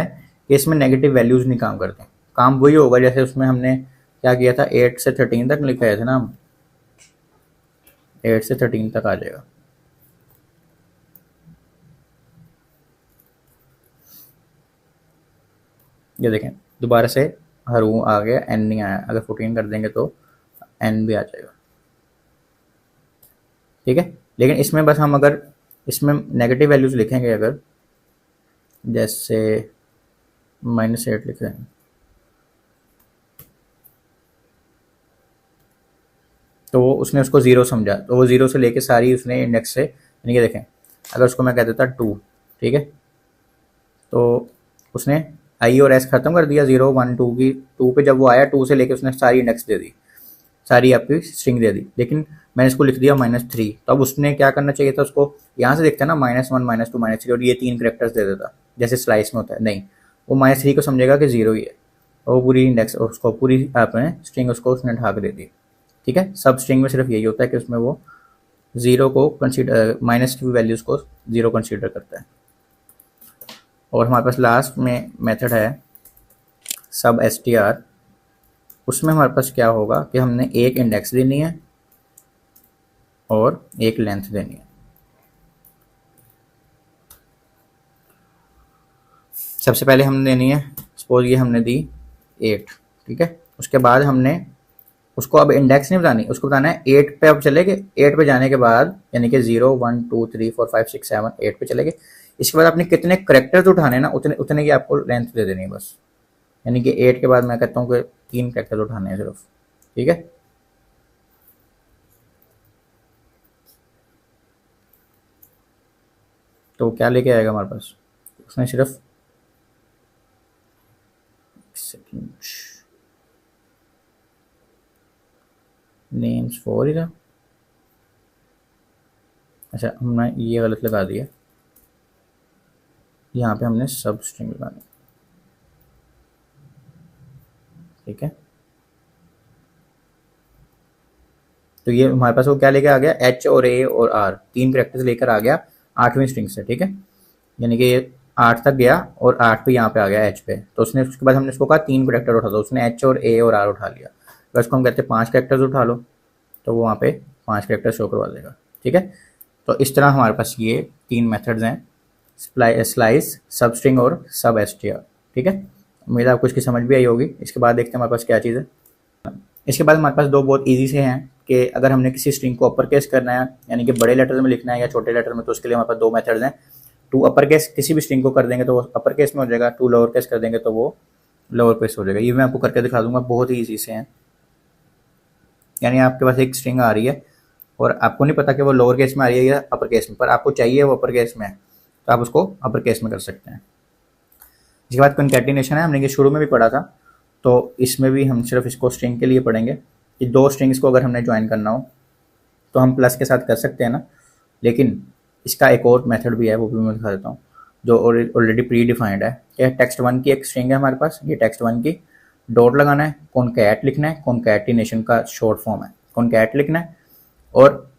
कि इसमें नेगेटिव वैल्यूज नहीं काम करते, काम वही होगा जैसे उसमें हमने क्या किया था, 8 से 13 तक लिखा था ना, हम 8 से 13 तक आ जाएगा। ये देखें दोबारा से हरू आ गया, एन नहीं आया। अगर 14 कर देंगे तो एन भी आ जाएगा, ठीक है। लेकिन इसमें बस हम अगर इसमें नेगेटिव वैल्यूज लिखेंगे, अगर जैसे -8 लिख रहे हैं, तो उसने उसको 0 समझा, तो वो 0 से लेके सारी उसने इंडेक्स से, यानी कि देखें अगर उसको मैं कह देता 2, ठीक है, तो उसने आई और एस खत्म कर दिया 0 1 2 की। 2 पे जब वो आया 2 से लेके उसने सारी इंडेक्स दे दी, सारी आपकी स्ट्रिंग दे दी। लेकिन मैंने इसको लिख दिया -3, तो अब उसने क्या करना चाहिए था, उसको यहाँ से देखता है ना -1 -2 -3 और ये 3 करेक्टर्स दे देता जैसे स्लाइस में होता है। नहीं, वो -3 को समझेगा कि 0 ही है, और वो पूरी इंडेक्स और उसको पूरी आपने स्ट्रिंग उसको उसने ढाक दे दी, ठीक है। सब स्ट्रिंग में सिर्फ यही होता है कि उसमें वो 0 को कंसीडर, माइनस की वैल्यूज़ को 0 कंसीडर करता है। और हमारे पास लास्ट में मेथड है सब str। उसमें हमारे पास क्या होगा कि हमने एक इंडेक्स देनी है और एक लेंथ देनी है। सबसे पहले हमने देनी है, सपोज ये हमने दी 8, ठीक है। उसके बाद हमने उसको अब इंडेक्स नहीं बतानी, उसको बताना है 8 पे। अब चलेंगे 8 पे जाने के बाद, यानी कि 0 1 2 3 4 5 6 7 8 पे चलेंगे। इसके बाद आपने कितने करेक्टर्स उठाने ना, उतने उतने की आपको लेंथ दे देनी है बस। यानी कि 8 के बाद मैं कहता हूँ कि 3 करेक्टर्स उठाने हैं सिर्फ, ठीक है। तो क्या लेके आएगा हमारे पास, उसने सिर्फ सेकंड नेम्स 4 ही था। अच्छा, हमने ये गलत लगा दिया, यहाँ पे हमने सब स्ट्रिंग लगानी, ठीक है। तो ये हमारे पास वो क्या लेकर आ गया, एच और ए और आर, 3 करेक्टर्स लेकर आ गया 8वीं स्ट्रिंग से, ठीक है। यानी कि ये 8 तक गया और 8 पे यहाँ पे आ गया एच पे। तो उसने, उसके बाद हमने उसको कहा 3 करेक्टर उठा दो, उसने एच और ए और आर उठा लिया। अगर उसको हम कहते हैं 5 करेक्टर्स उठा लो, तो वो वहाँ पे 5 करेक्टर शो करवा देगा, ठीक है। तो इस तरह हमारे पास ये 3 मेथड्स हैं, स्लाइस, सब स्ट्रिंग और सब एसटीआर, ठीक है। उम्मीद है आपको इसकी समझ भी आई होगी। इसके बाद देखते हैं हमारे पास क्या चीज़ है। इसके बाद हमारे पास दो बहुत ईजी से हैं कि अगर हमने किसी स्ट्रिंग को अपर केस करना है, यानी कि बड़े लेटर में लिखना है या छोटे लेटर में, तो उसके लिए हमारे पास दो मेथड्स हैं। टू अपर केस किसी भी स्ट्रिंग को कर देंगे तो वो अपर केस में हो जाएगा, टू लोअर केस कर देंगे तो वो लोअर केस हो जाएगा। ये मैं आपको करके दिखा दूंगा, बहुत ही ईजी से हैं। यानी आपके पास एक स्ट्रिंग आ रही है और आपको नहीं पता कि वो लोअर केस में आ रही है या अपर केस में, पर आपको चाहिए वो अपर केस में है, तो आप उसको अपर केस में कर सकते हैं। इसके बाद कंकैटिनेशन है, हमने ये शुरू में भी पढ़ा था, तो इसमें भी हम सिर्फ इसको स्ट्रिंग के लिए पढ़ेंगे कि दो स्ट्रिंग्स को अगर हमने ज्वाइन करना हो तो हम प्लस के साथ कर सकते हैं ना, लेकिन इसका एक और मेथड भी है, वो भी मैं दिखा देता हूँ, जो ऑलरेडी प्री डिफाइंड है। क्या, टेक्स्ट वन की एक स्ट्रिंग है हमारे पास, ये टेक्स्ट वन की डॉट लगाना है, कॉनकैट लिखना है, कॉनकैटिनेशन का शॉर्ट फॉर्म है, कॉनकैट लिखना है, और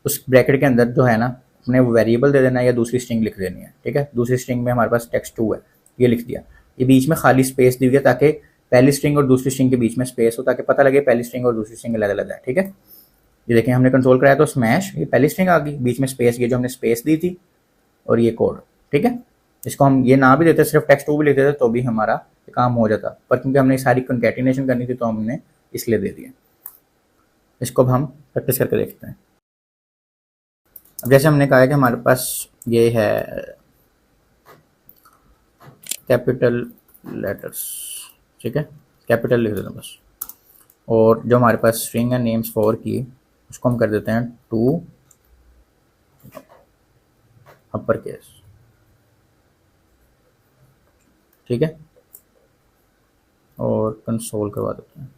उस ब्रैकेट के अंदर जो है ना, अपने वो वेरिएबल दे देना है या दूसरी स्ट्रिंग लिख देनी है, ठीक है। दूसरी स्ट्रिंग में हमारे पास टेक्स्ट टू है, ये लिख दिया। ये बीच में खाली स्पेस दी हुई है ताकि पहली स्ट्रिंग और दूसरी स्ट्रिंग के बीच में स्पेस हो, ताकि पता लगे पहली स्ट्रिंग और दूसरी स्ट्रिंग अलग अलग है, ठीक है। ये देखें हमने कंट्रोल कराया तो स्मैश, ये पहली स्ट्रिंग आ गई, बीच में स्पेस, ये जो हमने स्पेस दी थी, और ये कोड, ठीक है। इसको हम ये ना भी देते, सिर्फ टेक्स्ट टू भी लिखते थे तो भी हमारा काम हो जाता, पर क्योंकि हमने सारी कंकैटिनेशन करनी थी तो हमने इसलिए दे दिया। इसको अब हम प्रैक्टिस करके देखते हैं। अब जैसे हमने कहा है कि हमारे पास ये है कैपिटल लेटर्स, ठीक है, कैपिटल लिख देते हैं बस। और जो हमारे पास स्ट्रिंग है नेम्स 4 की, उसको हम कर देते हैं टू अपर केस, ठीक है, और कंसोल करवा देते हैं।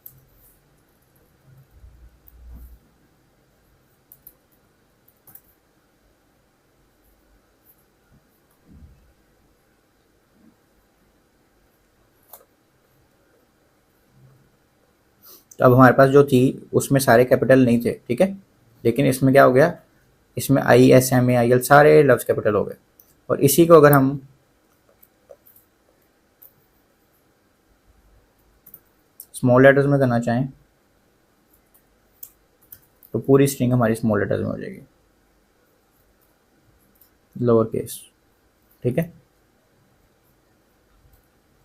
तो अब हमारे पास जो थी उसमें सारे कैपिटल नहीं थे, ठीक है, लेकिन इसमें क्या हो गया, इसमें I S M A I L सारे लफ्ज कैपिटल हो गए। और इसी को अगर हम स्मॉल लेटर्स में करना चाहें तो पूरी स्ट्रिंग हमारी स्मॉल लेटर्स में हो जाएगी, लोअर केस, ठीक है।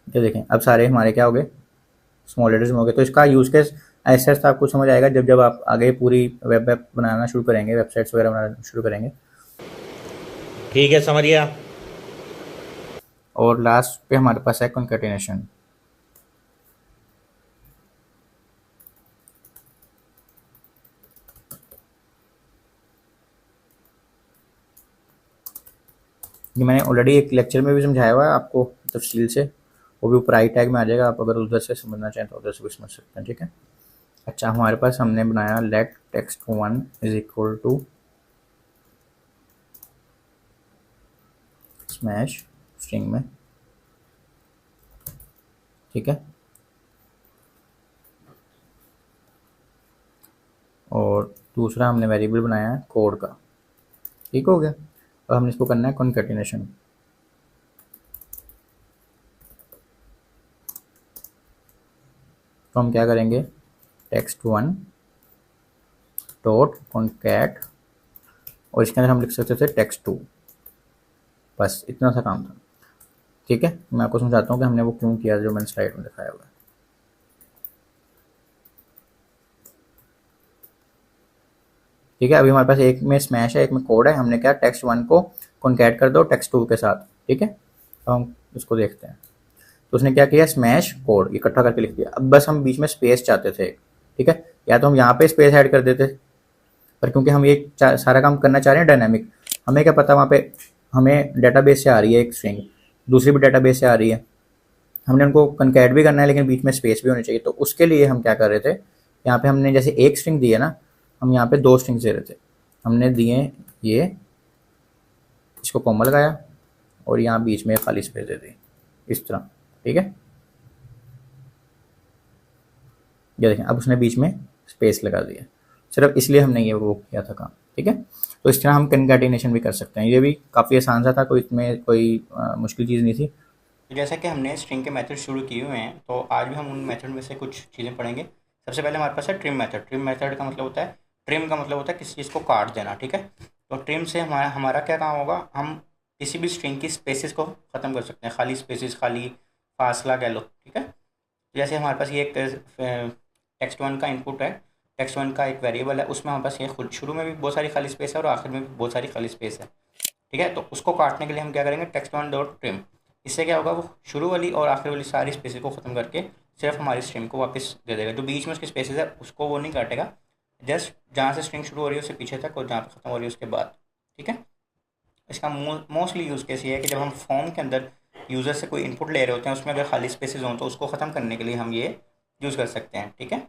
ये देखें अब सारे हमारे क्या हो गए, स्मॉल लेटर्स में हो गए। तो इसका यूज केस ऐसा ऐसा आपको समझ आएगा जब जब आप आगे पूरी वेब ऐप बनाना शुरू करेंगे, वेबसाइट्स वगैरह बनाना शुरू करेंगे। ठीक है, समझ गया। और लास्ट पे हमारे पास है कंकैटिनेशन। ये मैंने ऑलरेडी एक लेक्चर में भी समझाया हुआ है आपको तफसील से, वो भी ऊपर आई टैग में आ जाएगा, आप अगर उधर से समझना चाहें तो उधर से भी समझ सकते हैं, ठीक है। अच्छा, हमारे पास हमने बनाया let text one is equal to smash string में, ठीक है। और दूसरा हमने वेरिएबल बनाया है कोड का, ठीक हो गया। अब हमने इसको करना है कॉन्कैटिनेशन। तो हम क्या करेंगे, टेक्स्ट वन डॉट कॉन्कैट, और इसके अंदर हम लिख सकते थे text2। बस इतना सा काम था। ठीक है, मैं आपको समझाता हूँ कि हमने वो क्यों किया जो मैंने स्लाइड में दिखाया हुआ है। ठीक है, अभी हमारे पास एक में स्मैश है, एक में कोड है। हमने क्या text1 को कॉन्कैट कर दो text2 के साथ। ठीक है, तो हम इसको देखते हैं। तो उसने क्या किया, स्मैश कोड इकट्ठा करके लिख दिया। अब बस हम बीच में स्पेस चाहते थे। ठीक है, या तो हम यहाँ पे स्पेस ऐड कर देते, पर क्योंकि हम ये सारा काम करना चाह रहे हैं डायनामिक, हमें क्या पता वहाँ पे हमें डेटाबेस से आ रही है एक स्ट्रिंग, दूसरी भी डेटाबेस से आ रही है, हमने उनको कनकैट भी करना है, लेकिन बीच में स्पेस भी होनी चाहिए। तो उसके लिए हम क्या कर रहे थे, यहाँ पे हमने जैसे एक स्ट्रिंग दी है ना, हम यहाँ पे दो स्ट्रिंग्स दे रहे थे। हमने दिए ये, इसको कॉमा लगाया और यहाँ बीच में खाली स्पेस दे दी इस तरह। ठीक है, ये देखें, अब उसने बीच में स्पेस लगा दिया, सिर्फ इसलिए हमने ये वो किया था काम। ठीक है, तो इस तरह हम कनकैटिनेशन भी कर सकते हैं। ये भी काफ़ी आसान सा था, कोई इसमें कोई मुश्किल चीज़ नहीं थी। तो जैसा कि हमने स्ट्रिंग के मेथड शुरू किए हुए हैं, तो आज भी हम उन मेथड में से कुछ चीज़ें पढ़ेंगे। सबसे पहले हमारे पास है ट्रिम मेथड। ट्रिम मेथड का मतलब होता है, ट्रिम का मतलब होता है किसी चीज़ को काट देना। ठीक है, तो ट्रिम से हमारा हमारा क्या काम होगा, हम किसी भी स्ट्रिंग की स्पेसिस को ख़त्म कर सकते हैं, खाली स्पेसिस, खाली फासला कह लो। ठीक है, जैसे हमारे पास ये एक text1 का इनपुट है, text1 का एक वेरिएबल है, उसमें हमारे पास ये खुद शुरू में भी बहुत सारी खाली स्पेस है और आखिर में भी बहुत सारी खाली स्पेस है। ठीक है, तो उसको काटने के लिए हम क्या करेंगे, text1 डॉट ट्रिम। इससे क्या होगा, वो शुरू वाली और आखिर वाली सारी स्पेसेस को ख़त्म करके सिर्फ हमारी स्ट्रिंग को वापस दे देगा। जो बीच में उसकी स्पेसेस है उसको वो नहीं काटेगा, जस्ट जहाँ से स्ट्रिंग शुरू हो रही है उससे पीछे तक, और जहाँ पे ख़त्म हो रही है उसके बाद। ठीक है, इसका मोस्टली यूज़ केस ये है कि जब हम फॉर्म के अंदर यूज़र से कोई इनपुट ले रहे होते हैं, उसमें अगर खाली स्पेसेस हों तो उसको ख़त्म करने के लिए हम ये यूज़ कर सकते हैं। ठीक है,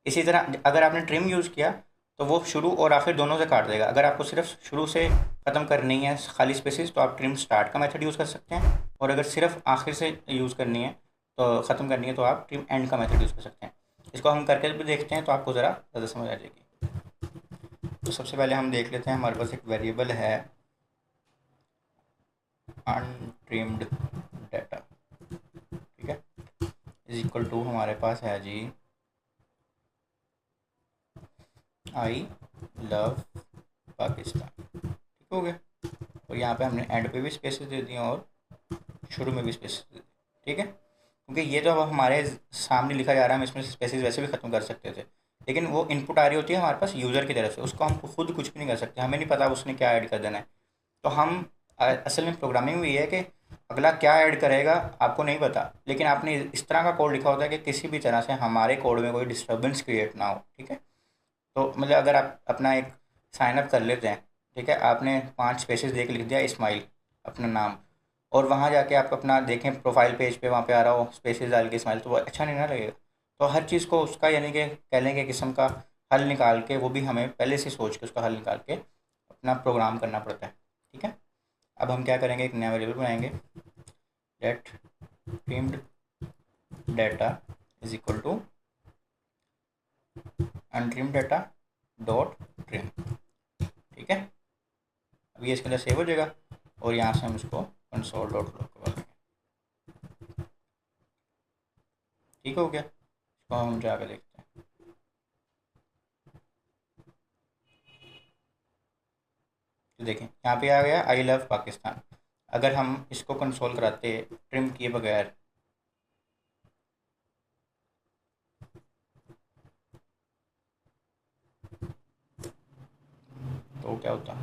इसी तरह अगर आपने ट्रिम यूज़ किया तो वो शुरू और आखिर दोनों से काट देगा। अगर आपको सिर्फ शुरू से ख़त्म करनी है खाली स्पेसेस, तो आप ट्रिम स्टार्ट का मेथड यूज़ कर सकते हैं, और अगर सिर्फ आखिर से यूज़ करनी है तो ख़त्म करनी है तो आप ट्रिम एंड का मेथड यूज़ कर सकते हैं। इसको हम करके भी देखते हैं तो आपको ज़रा ज़्यादा समझ आ जाएगी। तो सबसे पहले हम देख लेते हैं, हमारे पास एक वेरिएबल है अनट्रिम्ड डाटा। ठीक है, इज इक्वल टू हमारे पास है जी आई लव पाकिस्तान। ठीक हो गया, और यहाँ पे हमने एंड पे भी स्पेसेस दे दिए और शुरू में भी स्पेसेस दे दिए। ठीक है, क्योंकि ये जो अब हमारे सामने लिखा जा रहा है, हम इसमें स्पेसेस वैसे भी ख़त्म कर सकते थे, लेकिन वो इनपुट आ रही होती है हमारे पास यूज़र की तरफ से, उसको हम खुद कुछ भी नहीं कर सकते, हमें नहीं पता उसने क्या ऐड कर देना है। तो हम असल में प्रोग्रामिंग भी है कि अगला क्या ऐड करेगा आपको नहीं पता, लेकिन आपने इस तरह का कोड लिखा होता है कि किसी भी तरह से हमारे कोड में कोई डिस्टर्बेंस क्रिएट ना हो। ठीक है, तो मतलब अगर आप अपना एक साइन अप कर लेते हैं, ठीक है, आपने 5 स्पेसेस देख लिख दिया इस्माइल अपना नाम, और वहाँ जाके आप अपना देखें प्रोफाइल पेज पे वहाँ पे आ रहा हो स्पेसेस डाल के इस्माइल, तो वो अच्छा नहीं ना लगेगा। तो हर चीज़ को उसका यानी कि कह लेंगे किस्म का हल निकाल के, वो भी हमें पहले से सोच के उसका हल निकाल के अपना प्रोग्राम करना पड़ता है। ठीक है, अब हम क्या करेंगे, एक नया वेरिएबल बनाएंगे, let trimmed data is equal to untrimmed data dot trim. ठीक है, अब ये इसके अंदर सेव हो जाएगा, और यहाँ से हम इसको कंसोल डॉट लॉग करवा देंगे। ठीक हो गया, इसको हम जाकर देखते हैं। तो देखें यहाँ पे आ गया आई लव पाकिस्तान। अगर हम इसको कंसोल कराते ट्रिम किए बगैर, तो क्या होता,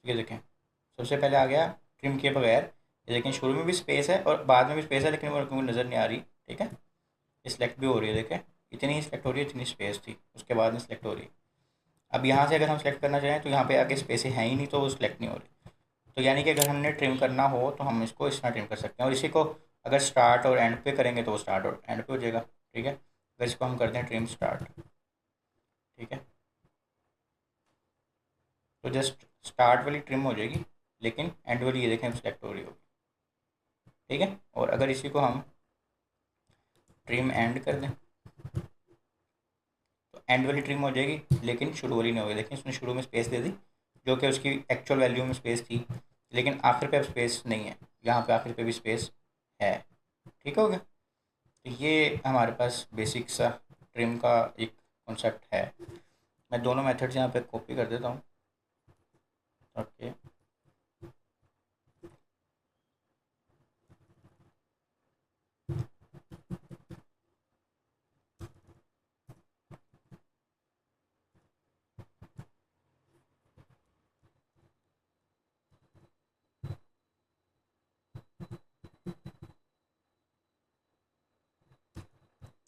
ये देखें सबसे पहले आ गया ट्रिम किए बगैर, ये देखें शुरू में भी स्पेस है और बाद में भी स्पेस है, लेकिन वो क्योंकि नज़र नहीं आ रही। ठीक है, सिलेक्ट भी हो रही है, देखें इतनी ही सिलेक्ट हो रही है, इतनी स्पेस थी, उसके बाद में सिलेक्ट हो रही है। अब यहाँ से अगर हम सेलेक्ट करना चाहें तो यहाँ पे आगे स्पेस है ही नहीं, तो वो सिलेक्ट नहीं हो रही। तो यानी कि अगर हमने ट्रिम करना हो तो हम इसको इस तरह ट्रिम कर सकते हैं, और इसी को अगर स्टार्ट और एंड पे करेंगे तो वो स्टार्ट और एंड पे हो जाएगा। ठीक है, अगर इसको हम करते हैं ट्रिम स्टार्ट, ठीक है, तो जस्ट स्टार्ट वाली ट्रिम हो जाएगी, लेकिन एंड वाली ये देखें सिलेक्ट हो रही होगी। ठीक है, और अगर इसी को हम ट्रिम एंड कर दें तो एंड वाली ट्रिम हो जाएगी, लेकिन शुरू वाली नहीं होगी। देखें उसने शुरू में स्पेस दे दी जो कि उसकी एक्चुअल वैल्यू में स्पेस थी, लेकिन आखिर पे अब स्पेस नहीं है, यहाँ पे आखिर पे भी स्पेस है। ठीक हो गया, तो ये हमारे पास बेसिक सा ट्रिम का एक कॉन्सेप्ट है। मैं दोनों मेथड्स यहाँ पे कॉपी कर देता हूँ ताकि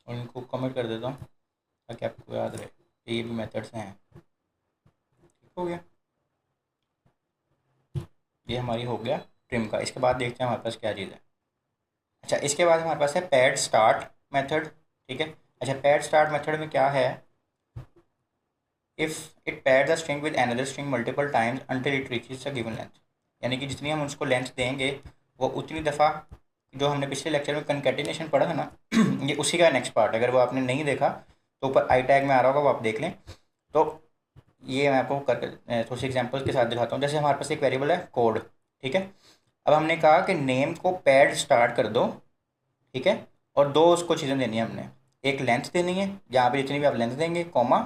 और इनको कमेंट कर देता हूँ ताकि आपको याद रहे कि ये भी मेथड्स हैं। ठीक हो गया, ये हमारी हो गया ट्रिम का। इसके बाद देखते हैं हमारे पास क्या चीज़ है। अच्छा, इसके बाद हमारे पास है पैड स्टार्ट मेथड। ठीक है, अच्छा पैड स्टार्ट मेथड में क्या है, if it pad the string with another string multiple times until it reaches a given length, यानी कि जितनी हम उसको लेंथ देंगे वो उतनी दफ़ा, जो हमने पिछले लेक्चर में कंकैटिनेशन पढ़ा था ना ये उसी का नेक्स्ट पार्ट, अगर वो आपने नहीं देखा तो ऊपर आई टैग में आ रहा होगा, वो आप देख लें। तो ये मैं आपको करके थोड़ी सी एग्जांपल्स के साथ दिखाता हूँ। जैसे हमारे पास एक वेरिएबल है कोड, ठीक है। अब हमने कहा कि नेम को पैड स्टार्ट कर दो, ठीक है, और दो उसको चीज़ें देनी है हमने, एक लेंथ देनी है, जहाँ पे जितनी भी आप लेंथ देंगे, कॉमा,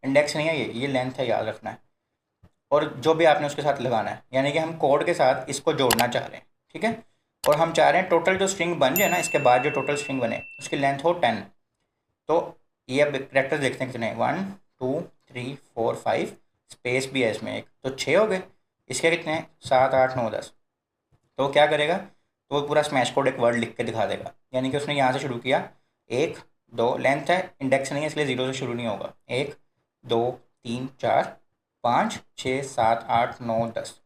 इंडेक्स नहीं है, ये लेंथ है, याद रखना है, और जो भी आपने उसके साथ लगाना है, यानी कि हम कोड के साथ इसको जोड़ना चाह रहे हैं, ठीक है। और हम चाह रहे हैं टोटल जो स्ट्रिंग बन जाए ना, इसके बाद जो टोटल स्ट्रिंग बने उसकी लेंथ हो 10। तो ये अब करेक्टर देखते हैं कितने, 1 2 3 4 5, स्पेस भी है इसमें एक, तो 6 हो गए। इसके कितने, 7 8 9 10। तो वो क्या करेगा, तो वो पूरा स्मैश कोड एक वर्ड लिख के दिखा देगा, यानी कि उसने यहाँ से शुरू किया, 1 2, लेंथ है, इंडेक्स नहीं है इसलिए 0 से शुरू नहीं होगा, 1 2 3 4 5 6 7 8 9 10।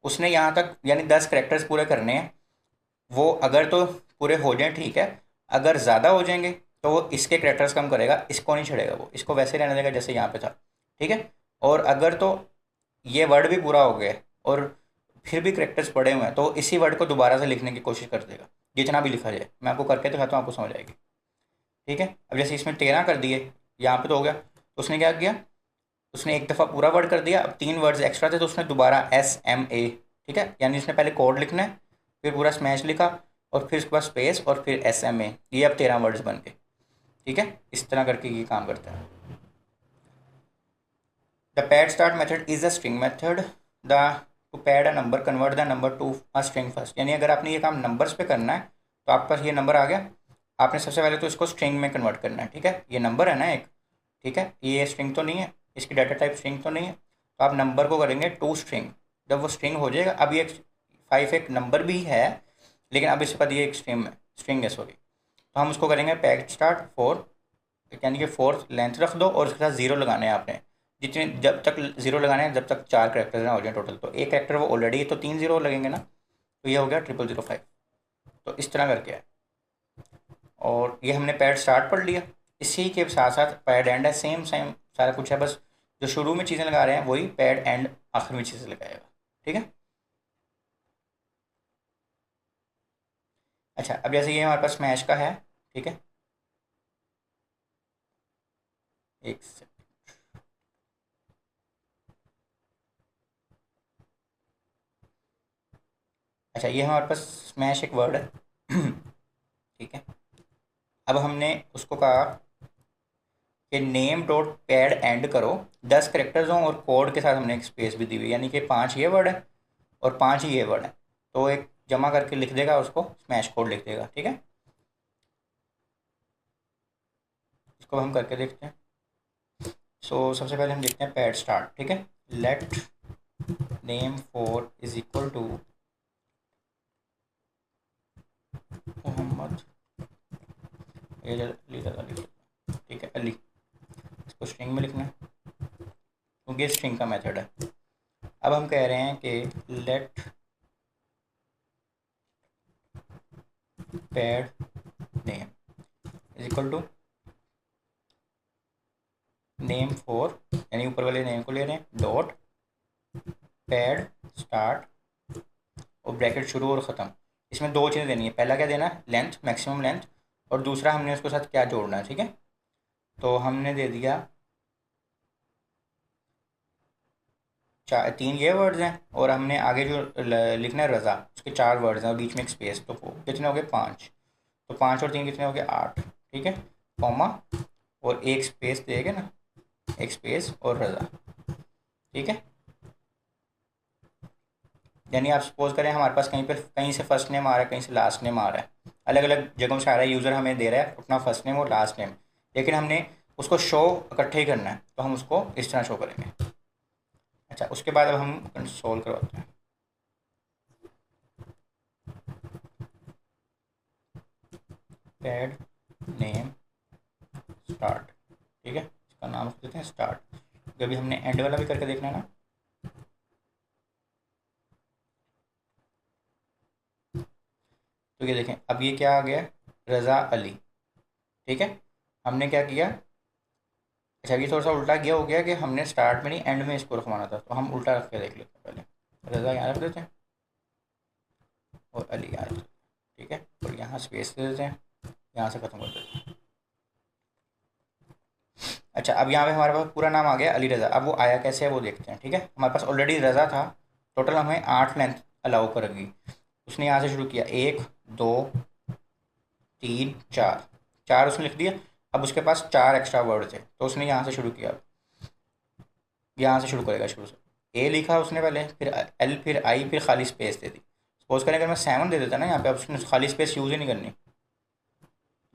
उसने यहाँ तक यानी 10 करेक्टर्स पूरे करने हैं। वो अगर तो पूरे हो जाए ठीक है, अगर ज़्यादा हो जाएंगे तो वो इसके करेक्टर्स कम करेगा, इसको नहीं छेड़ेगा, वो इसको वैसे रहने देगा जैसे यहाँ पे था, ठीक है। और अगर तो ये वर्ड भी पूरा हो गया और फिर भी करेक्टर्स पड़े हुए हैं तो इसी वर्ड को दोबारा से लिखने की कोशिश कर देगा, जितना भी लिखा जाए। मैं आपको करके दिखाता हूँ, आपको समझ आएगी, ठीक है। अब जैसे इसमें 13 कर दिए, यहाँ पे तो हो गया, तो उसने क्या किया, उसने एक दफ़ा पूरा वर्ड कर दिया, अब 3 वर्ड्स एक्स्ट्रा थे तो उसने दोबारा SMA, ठीक है, यानी इसने पहले कोड लिखना है, फिर पूरा स्मैश लिखा, और फिर उसके बाद स्पेस, और फिर SMA, ये अब 13 वर्ड्स बन गए, ठीक है। इस तरह करके ये काम करता है। The pad start method is a string method. The to pad a number convert the number to a string first, यानी अगर आपने ये काम नंबर्स पे करना है तो आपके पास ये नंबर आ गया, आपने सबसे पहले तो इसको स्ट्रिंग में कन्वर्ट करना है, ठीक है। ये नंबर है ना एक, ठीक है, ये स्ट्रिंग तो नहीं है, इसकी डाटा टाइप स्ट्रिंग तो नहीं है, तो आप नंबर को करेंगे टू स्ट्रिंग। जब वो स्ट्रिंग हो जाएगा, अब ये 5 एक नंबर भी है, लेकिन अब इसके बाद ये एक स्ट्रिंग है सॉरी, तो हम उसको करेंगे पैड स्टार्ट 4, यानी कि 4 लेंथ रख दो और उसके साथ 0 लगाने हैं आपने, जितने जब तक 0 लगाने हैं जब तक 4 करेक्टर ना हो जाए टोटल। तो एक करेक्टर वो ऑलरेडी तो 3 0 लगेंगे ना, तो ये हो गया 0005। तो इस तरह करके है, और ये हमने पैड स्टार्ट पढ़ लिया। इसी के साथ साथ पैड एंड है, सेम सेम सारा कुछ है, बस जो शुरू में चीज़ें लगा रहे हैं वही पैड एंड आखिर में चीज़ें लगाएगा, ठीक है। अच्छा, अब जैसे ये हमारे पास स्मैश का है, ठीक है, एक से अच्छा, ये हमारे पास स्मैश एक वर्ड है ठीक है। अब हमने उसको कहा कि नेम डॉट पैड एंड करो, 10 करेक्टर्स हों और कोड के साथ हमने एक स्पेस भी दी हुई, यानी कि 5 ये वर्ड है और 5 ही ये वर्ड है, तो एक जमा करके लिख देगा, उसको स्मैश कोड लिख देगा, ठीक है। इसको हम करके देखते हैं। सबसे पहले हम देखते हैं पैड स्टार्ट, ठीक है। Let name 4 is equal to Mohammad Ali, ठीक है, अली, इसको स्ट्रिंग में लिखना है क्योंकि स्ट्रिंग का मेथड है। अब हम कह रहे हैं कि let pad name is equal to name 4, यानी ऊपर वाले नेम को ले रहे हैं, डॉट पैड स्टार्ट और ब्रैकेट शुरू और ख़त्म। इसमें दो चीज़ें देनी है, पहला क्या देना है, लेंथ, मैक्सिमम लेंथ, और दूसरा हमने उसके साथ क्या जोड़ना है, ठीक है। तो हमने दे दिया 3 ये वर्ड्स हैं, और हमने आगे जो लिखना है रज़ा, उसके 4 वर्ड्स हैं और बीच में एक स्पेस, तो कितने हो गए 5, तो 5 और 3 कितने हो गए 8, ठीक है, कॉमा, और एक स्पेस देगा ना, एक स्पेस और रज़ा, ठीक है। यानी आप सपोज करें हमारे पास कहीं पे कहीं से फर्स्ट नेम आ रहा है, कहीं से लास्ट नेम आ रहा है, अलग अलग जगहों से आ रहा है, यूज़र हमें दे रहा है अपना फर्स्ट नेम और लास्ट नेम, लेकिन हमने उसको शो इकट्ठे ही करना है, तो हम उसको इस तरह शो करेंगे। अच्छा, उसके बाद अब हम कंसोल करवाते हैं। पैड नेम स्टार्ट, ठीक है, इसका नाम रख देते हैं स्टार्ट, क्योंकि अभी हमने एंड वाला भी करके देखना है ना। तो ये देखें, अब ये क्या आ गया, रज़ा अली, ठीक है। हमने क्या किया, अच्छा ये थोड़ा सा उल्टा गया हो गया कि हमने स्टार्ट में नहीं एंड में इसको रखवाना था, तो हम उल्टा रख के देख लेते हैं। पहले रज़ा यहाँ रख देते हैं और अली यहाँ रख देते हैं, ठीक है, और यहाँ स्पेस दे देते हैं, यहाँ से ख़त्म कर देते हैं। अच्छा, अब यहाँ पे हमारे पास पूरा नाम आ गया अली रज़ा। अब वो आया कैसे है वो देखते हैं, ठीक है। हमारे पास ऑलरेडी रज़ा था, टोटल हमें 8 लेंथ अलाउ करेगी। उसने यहाँ से शुरू किया, 1 2 3 4, 4 उसने लिख दिया। अब उसके पास 4 एक्स्ट्रा वर्ड थे, तो उसने यहाँ से शुरू किया, यहाँ से शुरू करेगा, शुरू से ए लिखा उसने पहले, फिर एल, फिर आई, फिर खाली स्पेस दे दी। सपोज करें अगर मैं 7 दे देता ना यहाँ पे, अब उसने खाली स्पेस यूज़ ही नहीं करनी।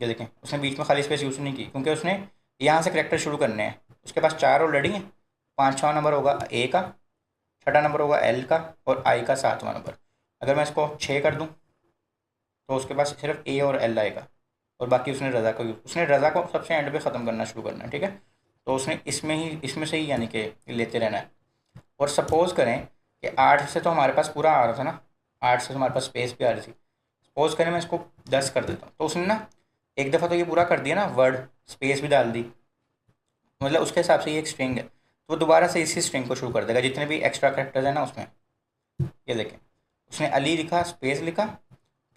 ये देखें, उसने बीच में खाली स्पेस यूज़ नहीं की, क्योंकि उसने यहाँ से करेक्टर शुरू करने हैं। उसके पास 4 ऑलरेडी हैं, 5वां नंबर होगा ए का, 6वां नंबर होगा एल का, और आई का 7वां नंबर। अगर मैं इसको 6 कर दूँ तो उसके पास सिर्फ ए और एल आएगा, और बाकी उसने रज़ा को उसने रज़ा को सबसे एंड पे ख़त्म करना शुरू करना है, ठीक है। तो उसने इसमें से ही यानी कि लेते रहना है। और सपोज़ करें कि 8 से तो हमारे पास पूरा आ रहा था ना, 8 से तो हमारे पास स्पेस भी आ रही थी। सपोज़ करें मैं इसको 10 कर देता हूँ, तो उसने ना एक दफ़ा तो ये पूरा कर दिया ना, वर्ड स्पेस भी डाल दी, मतलब उसके हिसाब से ये एक स्ट्रिंग है, तो वो दोबारा से इसी स्ट्रिंग को शुरू कर देगा जितने भी एक्स्ट्रा करेक्टर्स हैं ना उसमें। ये देखें, उसने अली लिखा, स्पेस लिखा,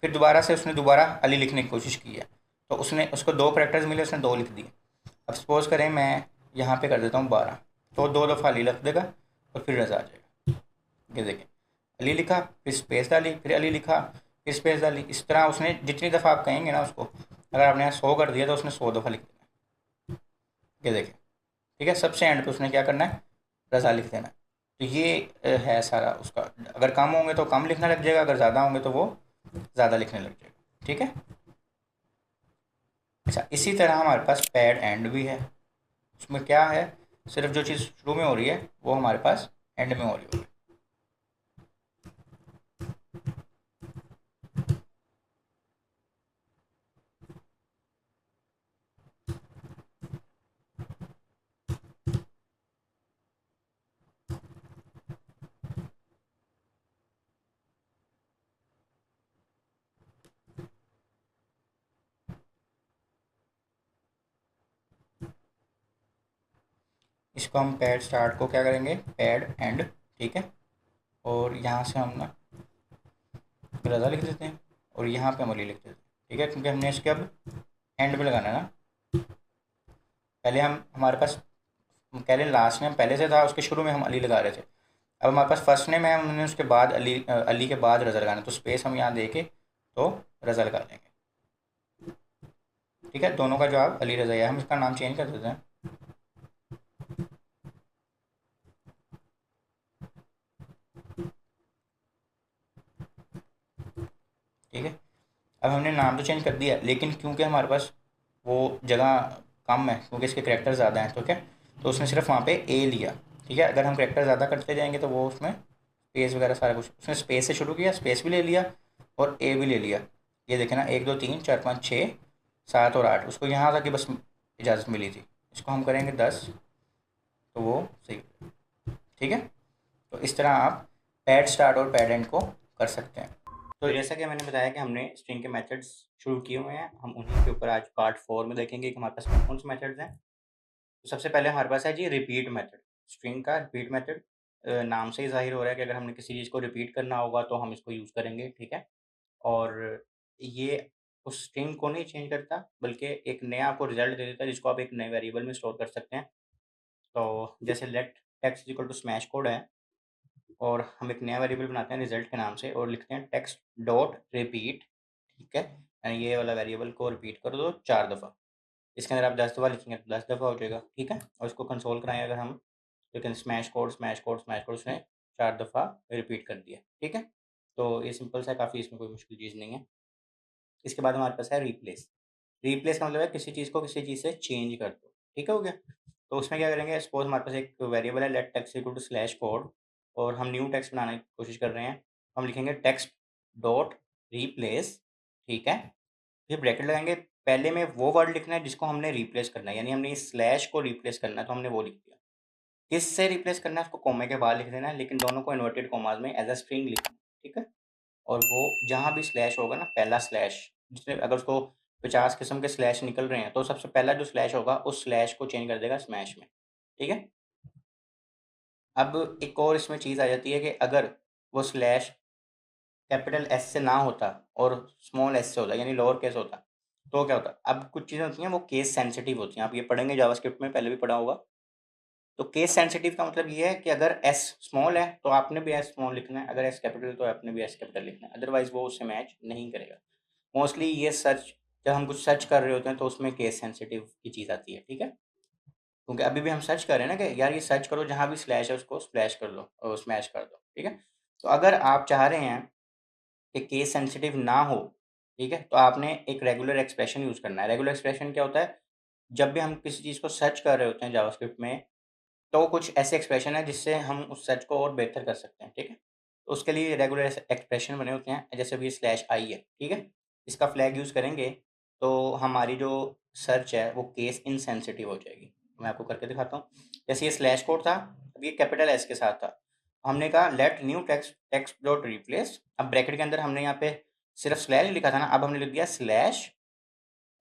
फिर दोबारा से उसने दोबारा अली लिखने की कोशिश की है, तो उसने उसको 2 करेक्टर्स मिले, उसने 2 लिख दिए। अब सपोज़ करें मैं यहाँ पे कर देता हूँ 12, तो 2 दफ़ा अली लिख देगा और फिर रज़ा आ जाएगा। ये देखें, अली लिखा, फिर स्पेस डाली, फिर अली लिखा, फिर स्पेस डाली। इस तरह उसने जितनी दफ़ा आप कहेंगे ना उसको, अगर आपने यहाँ 100 कर दिया तो उसने 100 दफ़ा लिख देना। ये देखें, ठीक है, सबसे एंड पे उसने क्या करना है, रज़ा लिख देना है। तो ये है सारा उसका। अगर कम होंगे तो कम लिखना लग जाएगा, अगर ज़्यादा होंगे तो वो ज़्यादा लिखने लग जाएगा, ठीक है। अच्छा, इसी तरह हमारे पास पैड एंड भी है। उसमें क्या है, सिर्फ जो चीज़ शुरू में हो रही है वो हमारे पास एंड में हो रही होगी। इसको हम पैड स्टार्ट को क्या करेंगे, पैड एंड, ठीक है। और यहाँ से हम ना रज़ा लिख देते हैं, और यहाँ पे हम अली लिख देते हैं, ठीक है, क्योंकि हमने इसके अब एंड पे लगाना है ना। पहले हम हमारे पास पहले लास्ट नेम पहले से था, उसके शुरू में हम अली लगा रहे थे। अब हमारे पास फर्स्ट नेम है, हमने उसके बाद अली के बाद रज़ा लगाना है, तो स्पेस हम यहाँ दे के तो रज़ा लगा देंगे, ठीक है। दोनों का जवाब अली रज़ा है। हम इसका नाम चेंज कर देते हैं, ठीक है। अब हमने नाम तो चेंज कर दिया, लेकिन क्योंकि हमारे पास वो जगह कम है, क्योंकि इसके करेक्टर ज़्यादा हैं, तो क्या, तो उसने सिर्फ वहाँ पे ए लिया, ठीक है। अगर हम करेक्टर ज़्यादा करते जाएंगे तो वो उसमें स्पेस वगैरह सारा कुछ, उसने स्पेस से शुरू किया, स्पेस भी ले लिया और ए भी ले लिया। ये देखे ना, 1 2 3 4 5 6 7 और 8, उसको यहाँ तक की बस इजाज़त मिली थी। इसको हम करेंगे 10, तो वो सही, ठीक है। तो इस तरह आप पैड स्टार्ट और पैड एंड को कर सकते हैं। तो जैसा कि मैंने बताया कि हमने स्ट्रिंग के मेथड्स शुरू किए हुए हैं, हम उन्हीं के ऊपर आज पार्ट 4 में देखेंगे कि हमारे पास कौन कौन से मेथड्स हैं। तो सबसे पहले हमारे पास है जी रिपीट मेथड। स्ट्रिंग का रिपीट मेथड नाम से ही ज़ाहिर हो रहा है कि अगर हमने किसी चीज़ को रिपीट करना होगा तो हम इसको यूज़ करेंगे, ठीक है। और ये उस स्ट्रिंग को नहीं चेंज करता, बल्कि एक नया आपको रिजल्ट दे देता है जिसको आप एक नए वेरिएबल में स्टोर कर सकते हैं। तो जैसे let text equal to smash code है, और हम एक नया वेरिएबल बनाते हैं रिजल्ट के नाम से और लिखते हैं टेक्स्ट डॉट रिपीट, ठीक है। यानी ये वाला वेरिएबल को रिपीट कर दो 4 दफ़ा। इसके अंदर आप 10 दफ़ा लिखेंगे तो 10 दफ़ा हो जाएगा, ठीक है। और इसको कंसोल कराएं अगर हम, लेकिन smash code smash code smash code उसने 4 दफ़ा रिपीट कर दिया, ठीक है। तो ये सिंपल सा, काफ़ी इसमें कोई मुश्किल चीज़ नहीं है। इसके बाद हमारे पास है रिप्लेस। रिप्लेस का मतलब है किसी चीज़ को किसी चीज़ से चेंज कर दो, ठीक है, हो गया। तो उसमें क्या करेंगे, सपोज हमारे पास एक वेरिएबल है let text equal to slash code, और हम न्यू टेक्स्ट बनाने की कोशिश कर रहे हैं। हम लिखेंगे टेक्स्ट डॉट रिप्लेस, ठीक है। फिर ब्रैकेट लगाएंगे, पहले में वो वर्ड लिखना है जिसको हमने रिप्लेस करना है, यानी हमने इस स्लैश को रिप्लेस करना है तो हमने वो लिख दिया। किससे रिप्लेस करना है उसको कोमे के बाद लिख देना है, लेकिन दोनों को इन्वर्टेड कोमास में एज अ स्ट्रिंग लिखना है, ठीक है। और वो जहाँ भी स्लैश होगा ना, पहला स्लैश, जिसमें अगर उसको 50 किस्म के स्लैश निकल रहे हैं तो सबसे पहला जो स्लैश होगा उस स्लैश को चेंज कर देगा स्मैश में, ठीक है। अब एक और इसमें चीज़ आ जाती है कि अगर वो स्लैश कैपिटल एस से ना होता और स्मॉल एस से होता, यानी लोअर केस होता, तो क्या होता। अब कुछ चीज़ें होती हैं वो केस सेंसिटिव होती हैं, आप ये पढ़ेंगे जावास्क्रिप्ट में, पहले भी पढ़ा होगा। तो केस सेंसिटिव का मतलब ये है कि अगर एस स्मॉल है तो आपने भी एस स्मॉल लिखना है, अगर एस कैपिटल तो आपने भी एस कैपिटल लिखना है, अदरवाइज वो उससे मैच नहीं करेगा। मोस्टली ये सर्च, जब हम कुछ सर्च कर रहे होते हैं तो उसमें केस सेंसिटिव की चीज़ आती है, ठीक है। क्योंकि अभी भी हम सर्च कर रहे हैं ना कि यार ये सर्च करो, जहाँ भी स्लैश है उसको स्प्लैश कर लो और स्मैश कर दो, ठीक है। तो अगर आप चाह रहे हैं कि केस सेंसिटिव ना हो, ठीक है, तो आपने एक रेगुलर एक्सप्रेशन यूज़ करना है। रेगुलर एक्सप्रेशन क्या होता है, जब भी हम किसी चीज़ को सर्च कर रहे होते हैं जावास्क्रिप्ट में, तो कुछ ऐसे एक्सप्रेशन है जिससे हम उस सर्च को और बेहतर कर सकते हैं, ठीक है। तो उसके लिए रेगुलर एक्सप्रेशन बने होते हैं, जैसे अभी स्लैश आई है, ठीक है। इसका फ्लैग यूज़ करेंगे तो हमारी जो सर्च है वो केस इनसेंसिटिव हो जाएगी। मैं आपको करके दिखाता हूँ। जैसे ये स्लैश कोड था, अब ये कैपिटल एस के साथ था, हमने कहा let new text text dot replace. अब ब्रैकेट के अंदर हमने यहाँ पे सिर्फ स्लैश लिखा था ना, अब हमने लिख दिया स्लैश,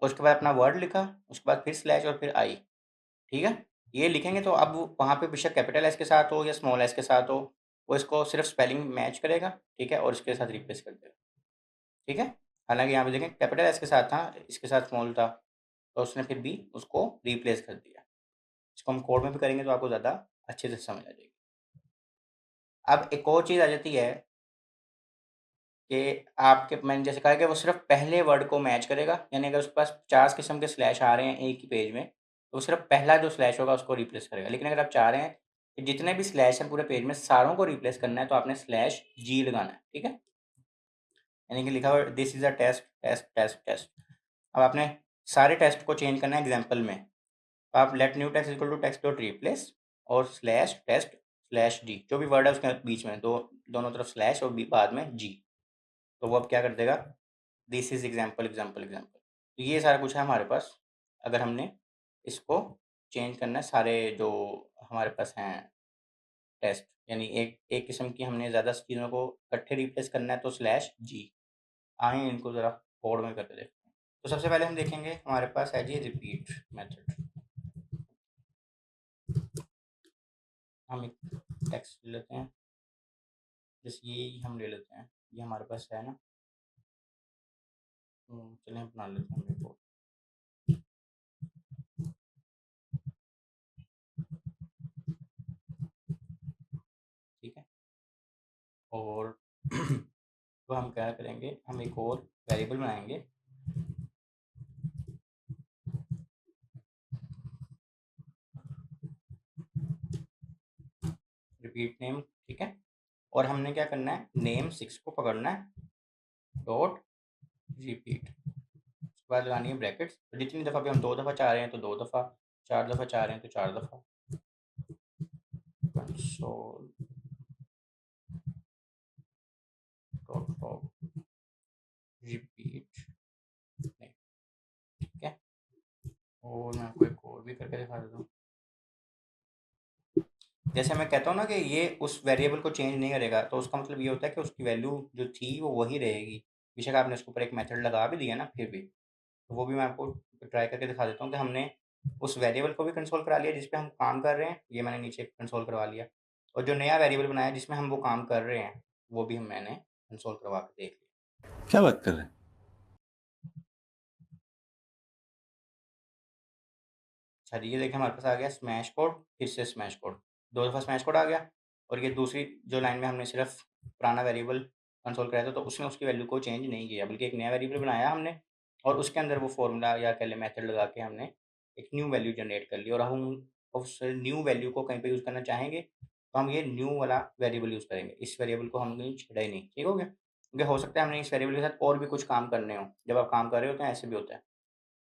और उसके बाद अपना वर्ड लिखा, उसके बाद फिर स्लैश और फिर आई, ठीक है। ये लिखेंगे तो अब वहाँ पे बेशक कैपिटल एस के साथ हो या स्मॉल एस के साथ हो, वो इसको सिर्फ स्पेलिंग मैच करेगा, ठीक है, और इसके साथ रिप्लेस कर देगा, ठीक है। हालांकि यहाँ पे देखें कैपिटल एस के साथ था, इसके साथ स्मॉल था, तो उसने फिर भी उसको रिप्लेस कर दिया। इसको हम कोड में भी करेंगे तो आपको ज़्यादा अच्छे से समझ आ जाएगी। अब एक और चीज़ आ जाती है कि आपके, मैंने जैसे कहा कि वो सिर्फ पहले वर्ड को मैच करेगा, यानी अगर उसके पास 50 किस्म के स्लैश आ रहे हैं एक ही पेज में, तो वो सिर्फ पहला जो स्लैश होगा उसको रिप्लेस करेगा। लेकिन अगर आप चाह रहे हैं कि जितने भी स्लैश हैं पूरे पेज में सारों को रिप्लेस करना है, तो आपने स्लैश जी लगाना है, ठीक है। यानी कि लिखा हुआ this is a test test test test. अब आपने सारे टेस्ट को चेंज करना है एग्जाम्पल में, तो आप let new text equal to text dot replace और स्लैश टेस्ट स्लैश जी, जो भी वर्ड है उसके बीच में दोनों तरफ स्लैश और बाद में जी। तो वो अब क्या कर देगा, this is example example example. तो ये सारा कुछ है हमारे पास। अगर हमने इसको चेंज करना है, सारे जो हमारे पास हैं टेस्ट, यानी एक एक किस्म की हमने ज़्यादा चीज़ों को इकट्ठे रिप्लेस करना है तो स्लैश जी। आए इनको ज़रा कोड में करके देखते हैं। तो सबसे पहले हम देखेंगे हमारे पास है जी रिपीट मेथड। हम एक टेक्स्ट ले लेते हैं, जैसे ये हम ले लेते हैं, ये हमारे पास है ना। चलिए हम बना लेते हैं रिपोर्ट, ठीक है। और तो हम क्या करेंगे, हम एक और वेरिएबल बनाएंगे, रिपीट नेम, ठीक है। और हमने क्या करना है, नेम 6 को पकड़ना है, डॉट रिपीट, उसके बाद लगानी है ब्रैकेट्स। तो जितनी दफ़ा भी हम 2 दफ़ा चाह रहे हैं तो 2 दफ़ा, 4 दफ़ा चाह रहे हैं तो 4 दफ़ा, console dot log repeat name, ठीक है। और मैं आपको एक और भी करके दिखा देता हूँ। जैसे मैं कहता हूँ ना कि ये उस वेरिएबल को चेंज नहीं करेगा, तो उसका मतलब ये होता है कि उसकी वैल्यू जो थी वो वही रहेगी, बेशक आपने उसके ऊपर एक मेथड लगा भी दिया ना फिर भी। तो वो भी मैं आपको ट्राई करके दिखा देता हूँ कि हमने उस वेरिएबल को भी कंसोल करा लिया जिस पे हम काम कर रहे हैं, ये मैंने नीचे कंसोल करवा लिया, और जो नया वेरिएबल बनाया जिसमें हम वो काम कर रहे हैं वो भी मैंने कंसोल करवा के देख लिया। क्या बात कर रहे हैं? अच्छा जी, ये देखिए हमारे पास आ गया स्मैश कोड, फिर से स्मैश कोड, 2 दफ़ा स्मैश कोड आ गया। और ये दूसरी जो लाइन में हमने सिर्फ पुराना वेरिएबल कंसोल कराया था, तो उसने उसकी वैल्यू को चेंज नहीं किया, बल्कि एक नया वेरिएबल बनाया हमने, और उसके अंदर वो फॉर्मूला या कह लें मेथड लगा के हमने एक न्यू वैल्यू जनरेट कर ली, और हम उस न्यू वैल्यू को कहीं पे यूज़ करना चाहेंगे तो हम ये न्यू वाला वेरिएबल यूज़ करेंगे। इस वेरिएबल को हमने छेड़ा ही नहीं, ठीक हो गया? क्योंकि हो सकता है हमने इस वेरिएबल के साथ और भी कुछ काम करने हों। जब आप काम कर रहे होते हैं ऐसे भी होता है।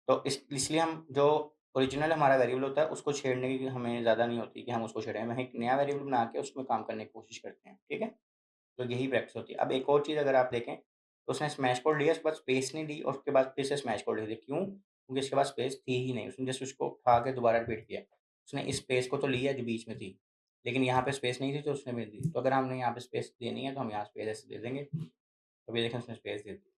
तो इसलिए हम जो ओरिजिनल हमारा वेरिएबल होता है उसको छेड़ने की हमें ज़्यादा नहीं होती कि हम उसको छेड़ें। हम एक नया वेरिएबल बना के उसमें काम करने की कोशिश करते हैं, ठीक है? तो यही प्रैक्टिस होती है। अब एक और चीज़ अगर आप देखें, तो उसने स्मैश कोड लिया, उसके बाद स्पेस नहीं दी और उसके बाद फिर से स्मैश कोड लिख दिया। क्यों? क्योंकि इसके पास स्पेस थी ही नहीं। उसने जस्ट उसको उठा के दोबारा रिपीट किया। उसने इस स्पेस को तो लिया जो बीच में थी, लेकिन यहाँ पे स्पेस नहीं थी तो उसने मिल दी। तो अगर हमने यहाँ पे स्पेस देनी है तो हम यहाँ स्पेस ऐसे दे देंगे। अभी देखें उसने स्पेस दे दी,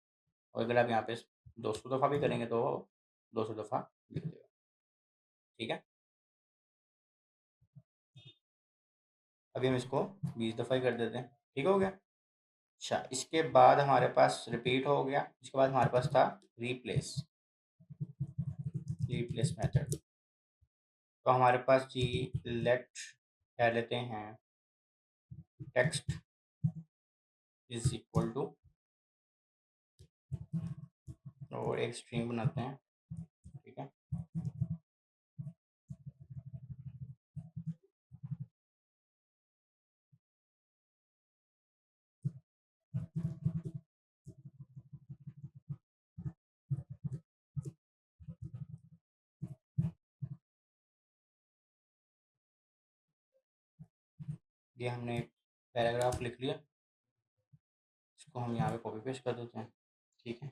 और अगर आप यहाँ पे 200 दफ़ा भी करेंगे तो 200 दफ़ा लिख देगा, ठीक है? अभी हम इसको 20 दफ़ा ही कर देते हैं, ठीक हो गया? अच्छा, इसके बाद हमारे पास रिपीट हो गया, इसके बाद हमारे पास था रिप्लेस, रिप्लेस मेथड। तो हमारे पास जी लेट कह लेते हैं टेक्स्ट इज इक्वल टू, और एक स्ट्रिंग बनाते हैं, ठीक है? ये हमने एक पैराग्राफ लिख लिया, इसको हम यहाँ पे कॉपी पेस्ट कर देते हैं, ठीक है?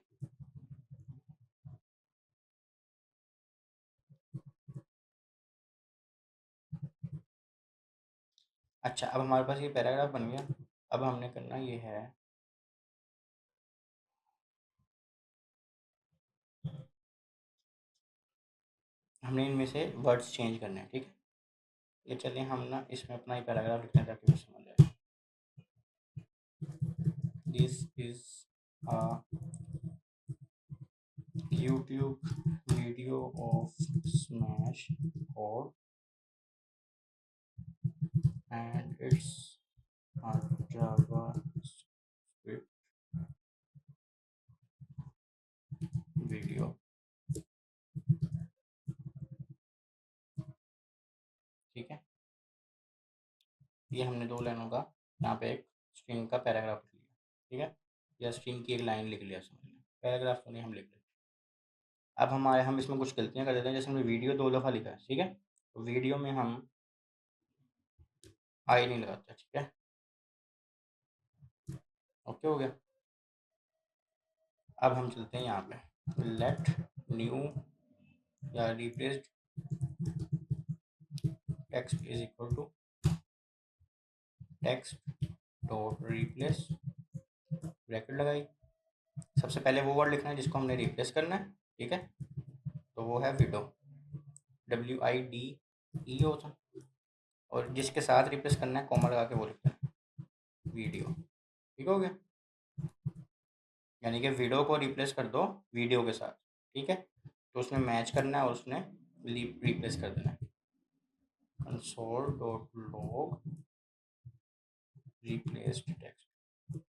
अच्छा, अब हमारे पास ये पैराग्राफ बन गया। अब हमने करना ये है, हमने इनमें से वर्ड्स चेंज करने हैं, ठीक है? ये चलिए हम ना इसमें अपना ही पैराग्राफ लिखते हैं ताकि वो समझ आए। This is a YouTube video of Smash Code and it's a JavaScript video, ठीक है? ये हमने 2 लाइनों का यहाँ पे एक स्ट्रिंग का पैराग्राफ लिख लिया, ठीक है? या स्ट्रिंग की एक लाइन लिख लिया, समझ लें। पैराग्राफ तो नहीं हम लिख लेते। अब हम इसमें कुछ गलतियाँ कर देते हैं, जैसे हमने वीडियो 2 दफ़ा लिखा है, ठीक है? तो वीडियो में हम आई नहीं लगाते, ठीक है? ओके हो गया? अब हम चलते हैं यहाँ पे लेट न्यू या replaced text is equal to text dot replace, bracket लगाई। सबसे पहले वो वर्ड लिखना है जिसको हमने रिप्लेस करना है, ठीक है? तो वो है विडो, WIDE होता, और जिसके साथ रिप्लेस करना है कॉमा लगा के वो लिखना है वीडियो, ठीक हो गया? यानी कि वीडियो को रिप्लेस कर दो वीडियो के साथ, ठीक है? तो उसने मैच करना है और उसने रिप्लेस कर देना है। console.log replaced टेक्स्ट,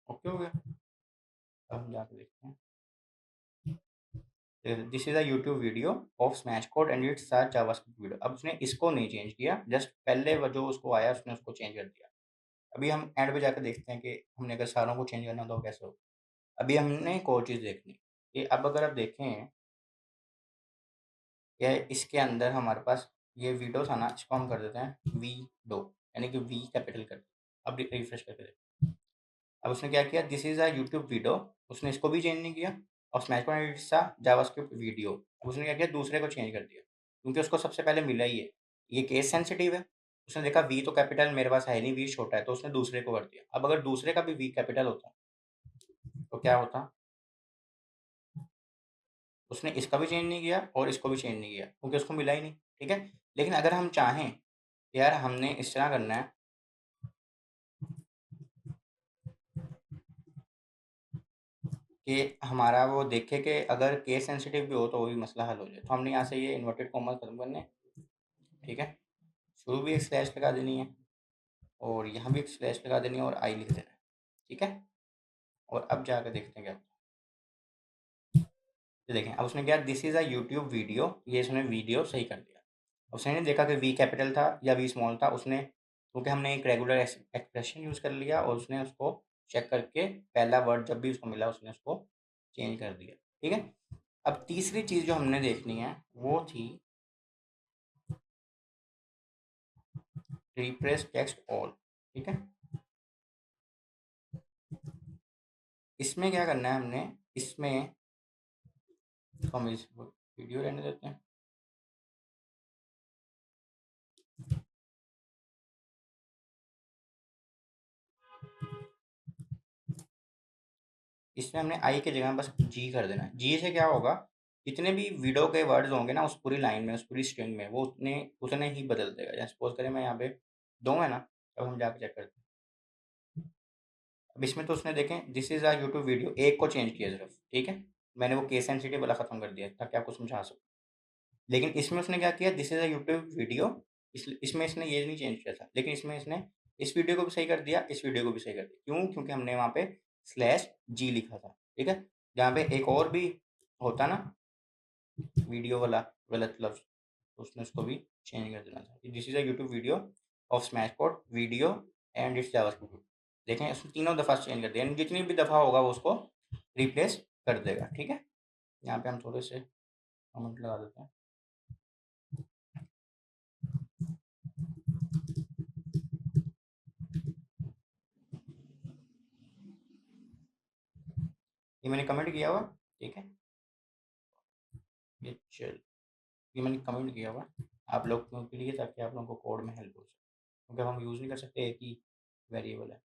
ओके हो गया? अब हम जाके देखते हैं, this is a YouTube video of smash code and it's a JavaScript video. अब उसने इसको नहीं चेंज किया, जस्ट पहले वो जो उसको आया उसने उसको चेंज कर दिया। अभी हम एंड पे जाकर देखते हैं कि हमने अगर सारों को चेंज करना तो कैसे हो। अभी हमने एक और चीज़ देखनी कि अब अगर आप देखें कि इसके अंदर हमारे पास ये वीडियो था ना, इसको हम कर देते हैं वी डो, यानी कि वी कैपिटल कर, अब रिफ्रेश करके देखते हैं। अब उसने क्या किया, this is a YouTube video, उसने इसको भी चेंज नहीं किया, और smash point it's a JavaScript video, अब उसने क्या किया, दूसरे को चेंज कर दिया क्योंकि उसको सबसे पहले मिला ही है। ये केस सेंसिटिव है, उसने देखा वी तो कैपिटल मेरे पास है नहीं, वी छोटा है, तो उसने दूसरे को कर दिया। अब अगर दूसरे का भी वी कैपिटल होता तो क्या होता? उसने इसका भी चेंज नहीं किया और इसको भी चेंज नहीं किया क्योंकि उसको मिला ही नहीं, ठीक है? लेकिन अगर हम चाहें यार हमने इस तरह करना है कि हमारा वो देखे कि अगर केस सेंसिटिव भी हो तो वो भी मसला हल हो जाए, तो हमने यहाँ से ये इन्वर्टेड कॉमा खत्म करने हैं, ठीक है? शुरू भी एक स्लैश लगा देनी है और यहाँ भी एक स्लैश लगा देनी है और आई लिख देना है, ठीक है? और अब जाकर देखते हैं क्या होता तो देखें अब उसने क्या, this is a YouTube video, ये उसने वीडियो सही कर दिया। उसने नहीं देखा कि वी कैपिटल था या वी स्मॉल था, उसने क्योंकि हमने एक रेगुलर एक्सप्रेशन यूज़ कर लिया और उसने उसको चेक करके पहला वर्ड जब भी उसको मिला उसने उसको चेंज कर दिया। ठीक है, अब तीसरी चीज़ जो हमने देखनी है वो थी रिप्लेस टेक्स्ट ऑल। ठीक है, इसमें क्या करना है हमने, इसमें तो हम इस वीडियो रहने देते हैं। इसमें हमने आई की जगह बस जी कर देना है। जी से क्या होगा, जितने भी वीडियो के वर्ड्स होंगे ना उस पूरी लाइन में, उस पूरी स्ट्रिंग में, वो उतने उतने ही बदल देगा। जैसे सपोज करें मैं यहाँ पे दो है ना, अब हम जाकर चेक करते हैं। अब इसमें तो उसने देखें this is a YouTube video, एक को चेंज किया सिर्फ। ठीक है, मैंने वो केस सेंसिटिव वाला ख़त्म कर दिया ताकि आपको समझा सकूँ। लेकिन इसमें उसने क्या किया, this is a YouTube video, इसमें इसने ये नहीं चेंज किया था, लेकिन इसमें इसने इस वीडियो को भी सही कर दिया, इस वीडियो को भी सही कर दिया। क्यों? क्योंकि हमने वहाँ पे स्लैश जी लिखा था। ठीक है, जहाँ पे एक और भी होता ना वीडियो वाला गलत लफ्ज़, तो उसने उसको भी चेंज कर देना था। This is a YouTube video of smash code video and it's JavaScript. देखें उसने तीनों दफ़ा चेंज कर दिया, यानी जितनी भी दफ़ा होगा वो उसको रिप्लेस कर देगा। ठीक है, यहाँ पे हम थोड़े से कमेंट लगा देते हैं। ये मैंने कमेंट किया हुआ। ठीक है, ये चल ये मैंने कमेंट किया हुआ आप लोगों के लिए ताकि आप लोगों को कोड में हेल्प हो सके, क्योंकि हम यूज़ नहीं कर सकते एक ही वेरिएबल है।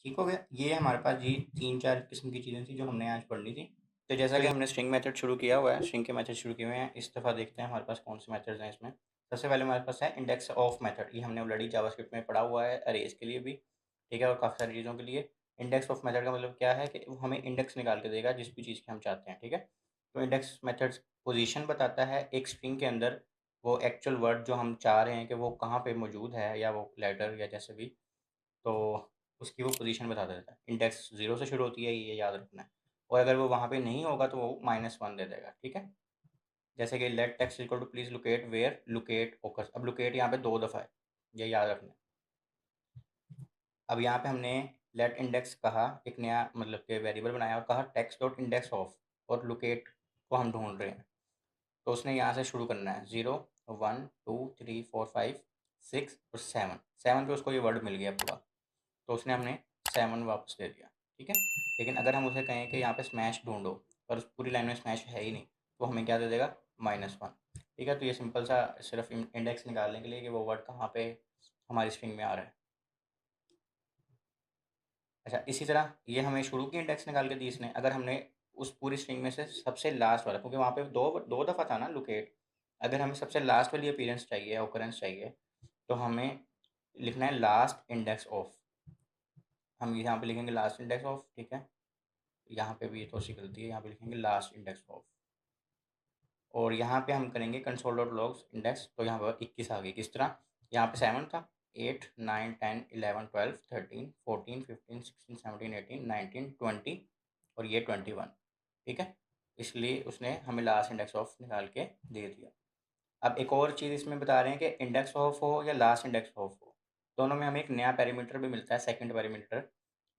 ठीक हो गया, ये हमारे पास जी 3-4 किस्म की चीज़ें थी जो हमने आज पढ़ ली थी। तो जैसा कि हमने स्ट्रिंग मेथड शुरू किया हुआ है, स्ट्रिंग के मेथड शुरू किए हुए हैं, इस दफ़ा देखते हैं हमारे पास कौन से मेथड्स हैं इसमें। सबसे पहले हमारे पास है इंडेक्स ऑफ मेथड, ये हमने ऑलरेडी जावास्क्रिप्ट में पढ़ा हुआ है अरेज के लिए भी। ठीक है, और काफ़ी सारी चीज़ों के लिए। इंडेक्स ऑफ मेथड का मतलब क्या है कि वो हमें इंडेक्स निकाल के देगा जिस भी चीज़ की हम चाहते हैं। ठीक है, तो इंडेक्स मेथड पोजीशन बताता है एक स्ट्रिंग के अंदर, वो एक्चुअल वर्ड जो हम चाह रहे हैं कि वो कहाँ पे मौजूद है, या वो लेटर या जैसे भी, तो उसकी वो पोजीशन बता देता है। इंडेक्स 0 से शुरू होती है, ये याद रखना है। और अगर वो वहाँ पे नहीं होगा तो वो -1 दे देगा। ठीक है, जैसे कि let text equal to please locate where locate occurs. अब लोकेट यहाँ पे 2 दफ़ा है, ये याद रखना है। अब यहाँ पे हमने लेट इंडेक्स कहा, एक नया मतलब कि वेरिएबल बनाया और कहा टेक्स्ट डॉट इंडेक्स ऑफ, और लोकेट को हम ढूंढ रहे हैं। तो उसने यहाँ से शुरू करना है 0 1 2 3 4 5 6 और 7। 7 पे उसको ये वर्ड मिल गया पूरा, तो उसने हमने 7 वापस दे दिया। ठीक है, लेकिन अगर हम उसे कहें कि यहाँ पे स्मैश ढूंढो, पर उस पूरी लाइन में स्मैश है ही नहीं, तो हमें क्या दे देगा, -1। ठीक है, तो ये सिंपल सा सिर्फ इंडेक्स निकालने के लिए कि वो वर्ड कहाँ पे हमारी स्ट्रिंग में आ रहा है। अच्छा, इसी तरह ये हमें शुरू की इंडेक्स निकाल के दी इसने। अगर हमने उस पूरी स्ट्रिंग में से सबसे लास्ट वाला, क्योंकि वहाँ पे दो दो दफ़ा था ना लोकेट, अगर हमें सबसे लास्ट वाली अपीयरेंस चाहिए, ऑकरेंस चाहिए, तो हमें लिखना है लास्ट इंडेक्स ऑफ। हम यहाँ पे लिखेंगे लास्ट इंडेक्स ऑफ। ठीक है, यहाँ पे भी थोड़ी सी गलती है, यहाँ पे लिखेंगे लास्ट इंडेक्स ऑफ, और यहाँ पे हम करेंगे कंसोल डॉट लॉग्स इंडेक्स। तो यहाँ पर 21 आ गई। किस तरह, यहाँ पे 7 था, 8 9 10 11 12 13 14 15 16 17 18 19 20 और ये 21। ठीक है, इसलिए उसने हमें लास्ट इंडेक्स ऑफ निकाल के दे दिया। अब एक और चीज़ इसमें बता रहे हैं कि इंडेक्स ऑफ हो या लास्ट इंडेक्स ऑफ हो, दोनों में हमें एक नया पैरामीटर भी मिलता है, सेकंड पैरामीटर।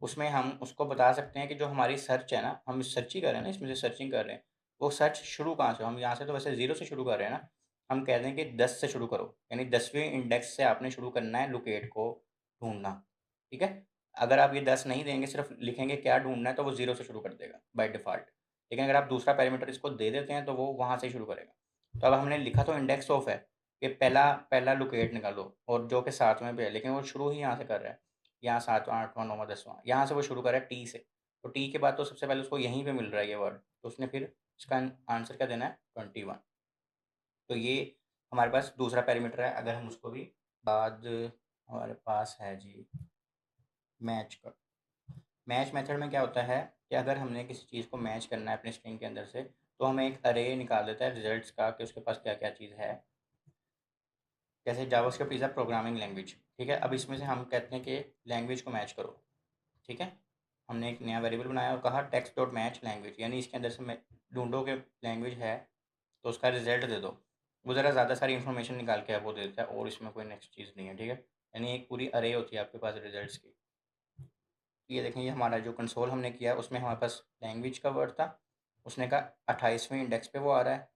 उसमें हम उसको बता सकते हैं कि जो हमारी सर्च है ना, हम सर्च ही कर रहे हैं ना, इसमें से सर्चिंग कर रहे हैं, वो सर्च शुरू कहाँ से, हम यहाँ से तो वैसे 0 से शुरू कर रहे हैं ना, हम कह दें कि 10 से शुरू करो, यानी 10वें इंडेक्स से आपने शुरू करना है लोकेट को ढूंढना। ठीक है, अगर आप ये 10 नहीं देंगे, सिर्फ लिखेंगे क्या ढूंढना है, तो वो 0 से शुरू कर देगा बाय डिफ़ॉल्ट। लेकिन अगर आप दूसरा पैरामीटर इसको दे देते हैं तो वो वहाँ से ही शुरू करेगा। तो अब हमने लिखा तो इंडेक्स ऑफ है कि पहला पहला लोकेट निकालो, और जो कि 7वें पे है, लेकिन वो शुरू ही यहाँ से कर रहा है। यहाँ 7वां 8वां 9वां 10वां, यहाँ से वो शुरू कर रहा है टी से। तो टी के बाद तो सबसे पहले उसको यहीं पे मिल रहा है ये वर्ड, तो उसने फिर इसका आंसर क्या देना है, 21। तो ये हमारे पास दूसरा पैरामीटर है, अगर हम उसको भी बाद हमारे पास है जी मैच का। मैच मेथड में क्या होता है कि अगर हमने किसी चीज़ को मैच करना है अपने स्ट्रिंग के अंदर से, तो हमें एक अरे निकाल देता है रिजल्ट्स का कि उसके पास क्या क्या चीज़ है। जैसे JavaScript is a programming language, ठीक है। अब इसमें से हम कहते हैं कि लैंग्वेज को मैच करो, ठीक है। हमने एक नया वेरिएबल बनाया और कहा टेक्स्ट डॉट मैच लैंग्वेज, यानी इसके अंदर से मैं ढूंढो कि लैंग्वेज है तो उसका रिजल्ट दे दो। वो ज़रा ज़्यादा सारी इन्फॉर्मेशन निकाल के आपको दे देता है और इसमें कोई नेक्स्ट चीज़ नहीं है, ठीक है। यानी एक पूरी अरे होती है आपके पास रिजल्ट्स की। ये देखें, ये हमारा जो कंसोल हमने किया उसमें हमारे पास लैंग्वेज का वर्ड था, उसने कहा 28वें इंडेक्स पे वो आ रहा है।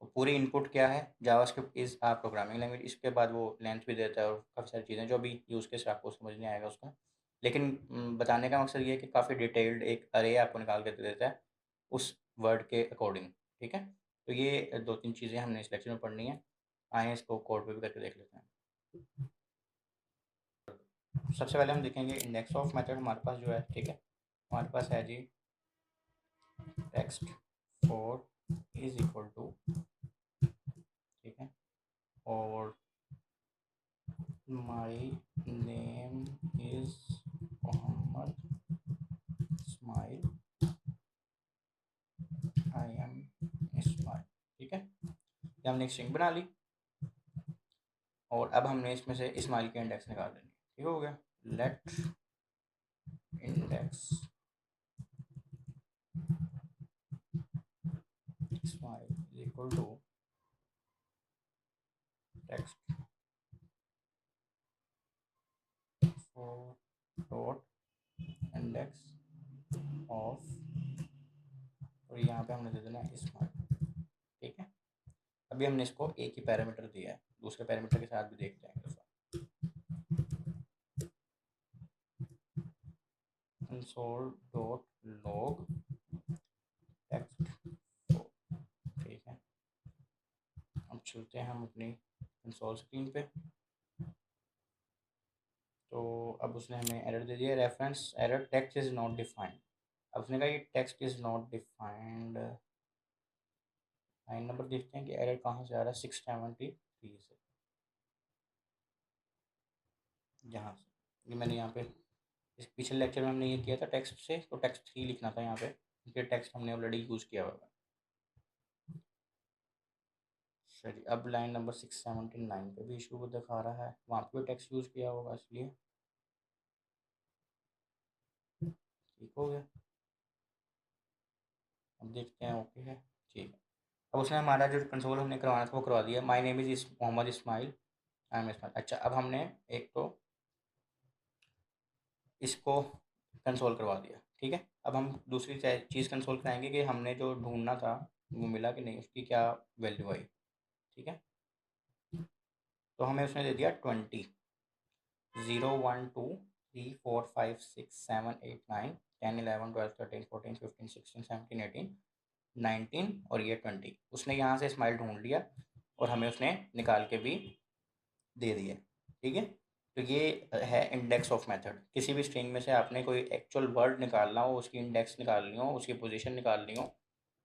और पूरी इनपुट क्या है, JavaScript is a programming language. इसके बाद वो लेंथ भी देता है और काफ़ी सारी चीज़ें जो अभी यूज़ केस आपको समझ नहीं आएगा उसका। लेकिन बताने का मकसद ये है कि काफ़ी डिटेल्ड एक अरे आपको निकाल के दे देता है उस वर्ड के अकॉर्डिंग, ठीक है। तो ये दो तीन चीज़ें हमने इस लेक्चर में पढ़नी है। आए इसको कोड पे भी करके देख लेते हैं। सबसे पहले हम देखेंगे इंडेक्स ऑफ मेथड हमारे पास जो है, ठीक है। हमारे पास है जी टेक्स्ट 4 इज इक्वल टू, ठीक है, और my name is Mohammad Ismail, I am Ismail, ठीक है। ये हमने एक स्ट्रिंग बना ली और अब हमने इसमें से इस्माइल के इंडेक्स निकाल लेंगे, ठीक हो गया। Let index Ismail is equal to text 4 dot index of, और यहाँ पे हमने दे देना है इस्माइल, ठीक है। अभी हमने इसको एक ही पैरामीटर दिया है, दूसरे पैरामीटर के साथ भी देखते हैं कंसोल डॉट लॉग टेक्स्ट, ठीक है। अब चलते हैं हम अपनी कंसोल स्क्रीन पे। तो अब उसने हमें एरर दे दिया, reference error text is not defined. अब उसने कहा ये text is not defined. Line number देखते हैं कि एरर कहाँ से आ रहा है, 673 से, यहाँ से। ये मैंने यहाँ पे इस पिछले लेक्चर में हमने ये किया था टेक्स्ट से, तो टेक्स्ट 3 लिखना था यहाँ पे, क्योंकि टेक्स्ट हमने ऑलरेडी यूज़ किया हुआ है। चलिए, अब लाइन नंबर 679 पे भी इशू को दिखा रहा है, वहाँ पे टेक्स्ट यूज़ किया होगा इसलिए, ठीक हो गया। अब देखते हैं, ओके है, ठीक है। अब उसने हमारा जो कंसोल हमने करवाना था वो करवा दिया, my name is Mohammad Ismail, I am Ismail. अच्छा, अब हमने एक तो इसको कंसोल करवा दिया, ठीक है। अब हम दूसरी चीज़ कंसोल कराएंगे कि हमने जो ढूंढना था वो मिला कि नहीं, उसकी क्या वैल्यू आई, ठीक है। तो हमें उसने दे दिया 20, 0 1 2 3 4 5 6 7 8 9 10 11 12 13 14 15 16 17 18 19 और ये 20, उसने यहाँ से स्माइल ढूंढ लिया और हमें उसने निकाल के भी दे दिया, ठीक है। तो ये है इंडेक्स ऑफ मेथड। किसी भी स्ट्रिंग में से आपने कोई एक्चुअल वर्ड निकालना हो, उसकी इंडेक्स निकालनी हो, उसकी पोजीशन निकालनी हो,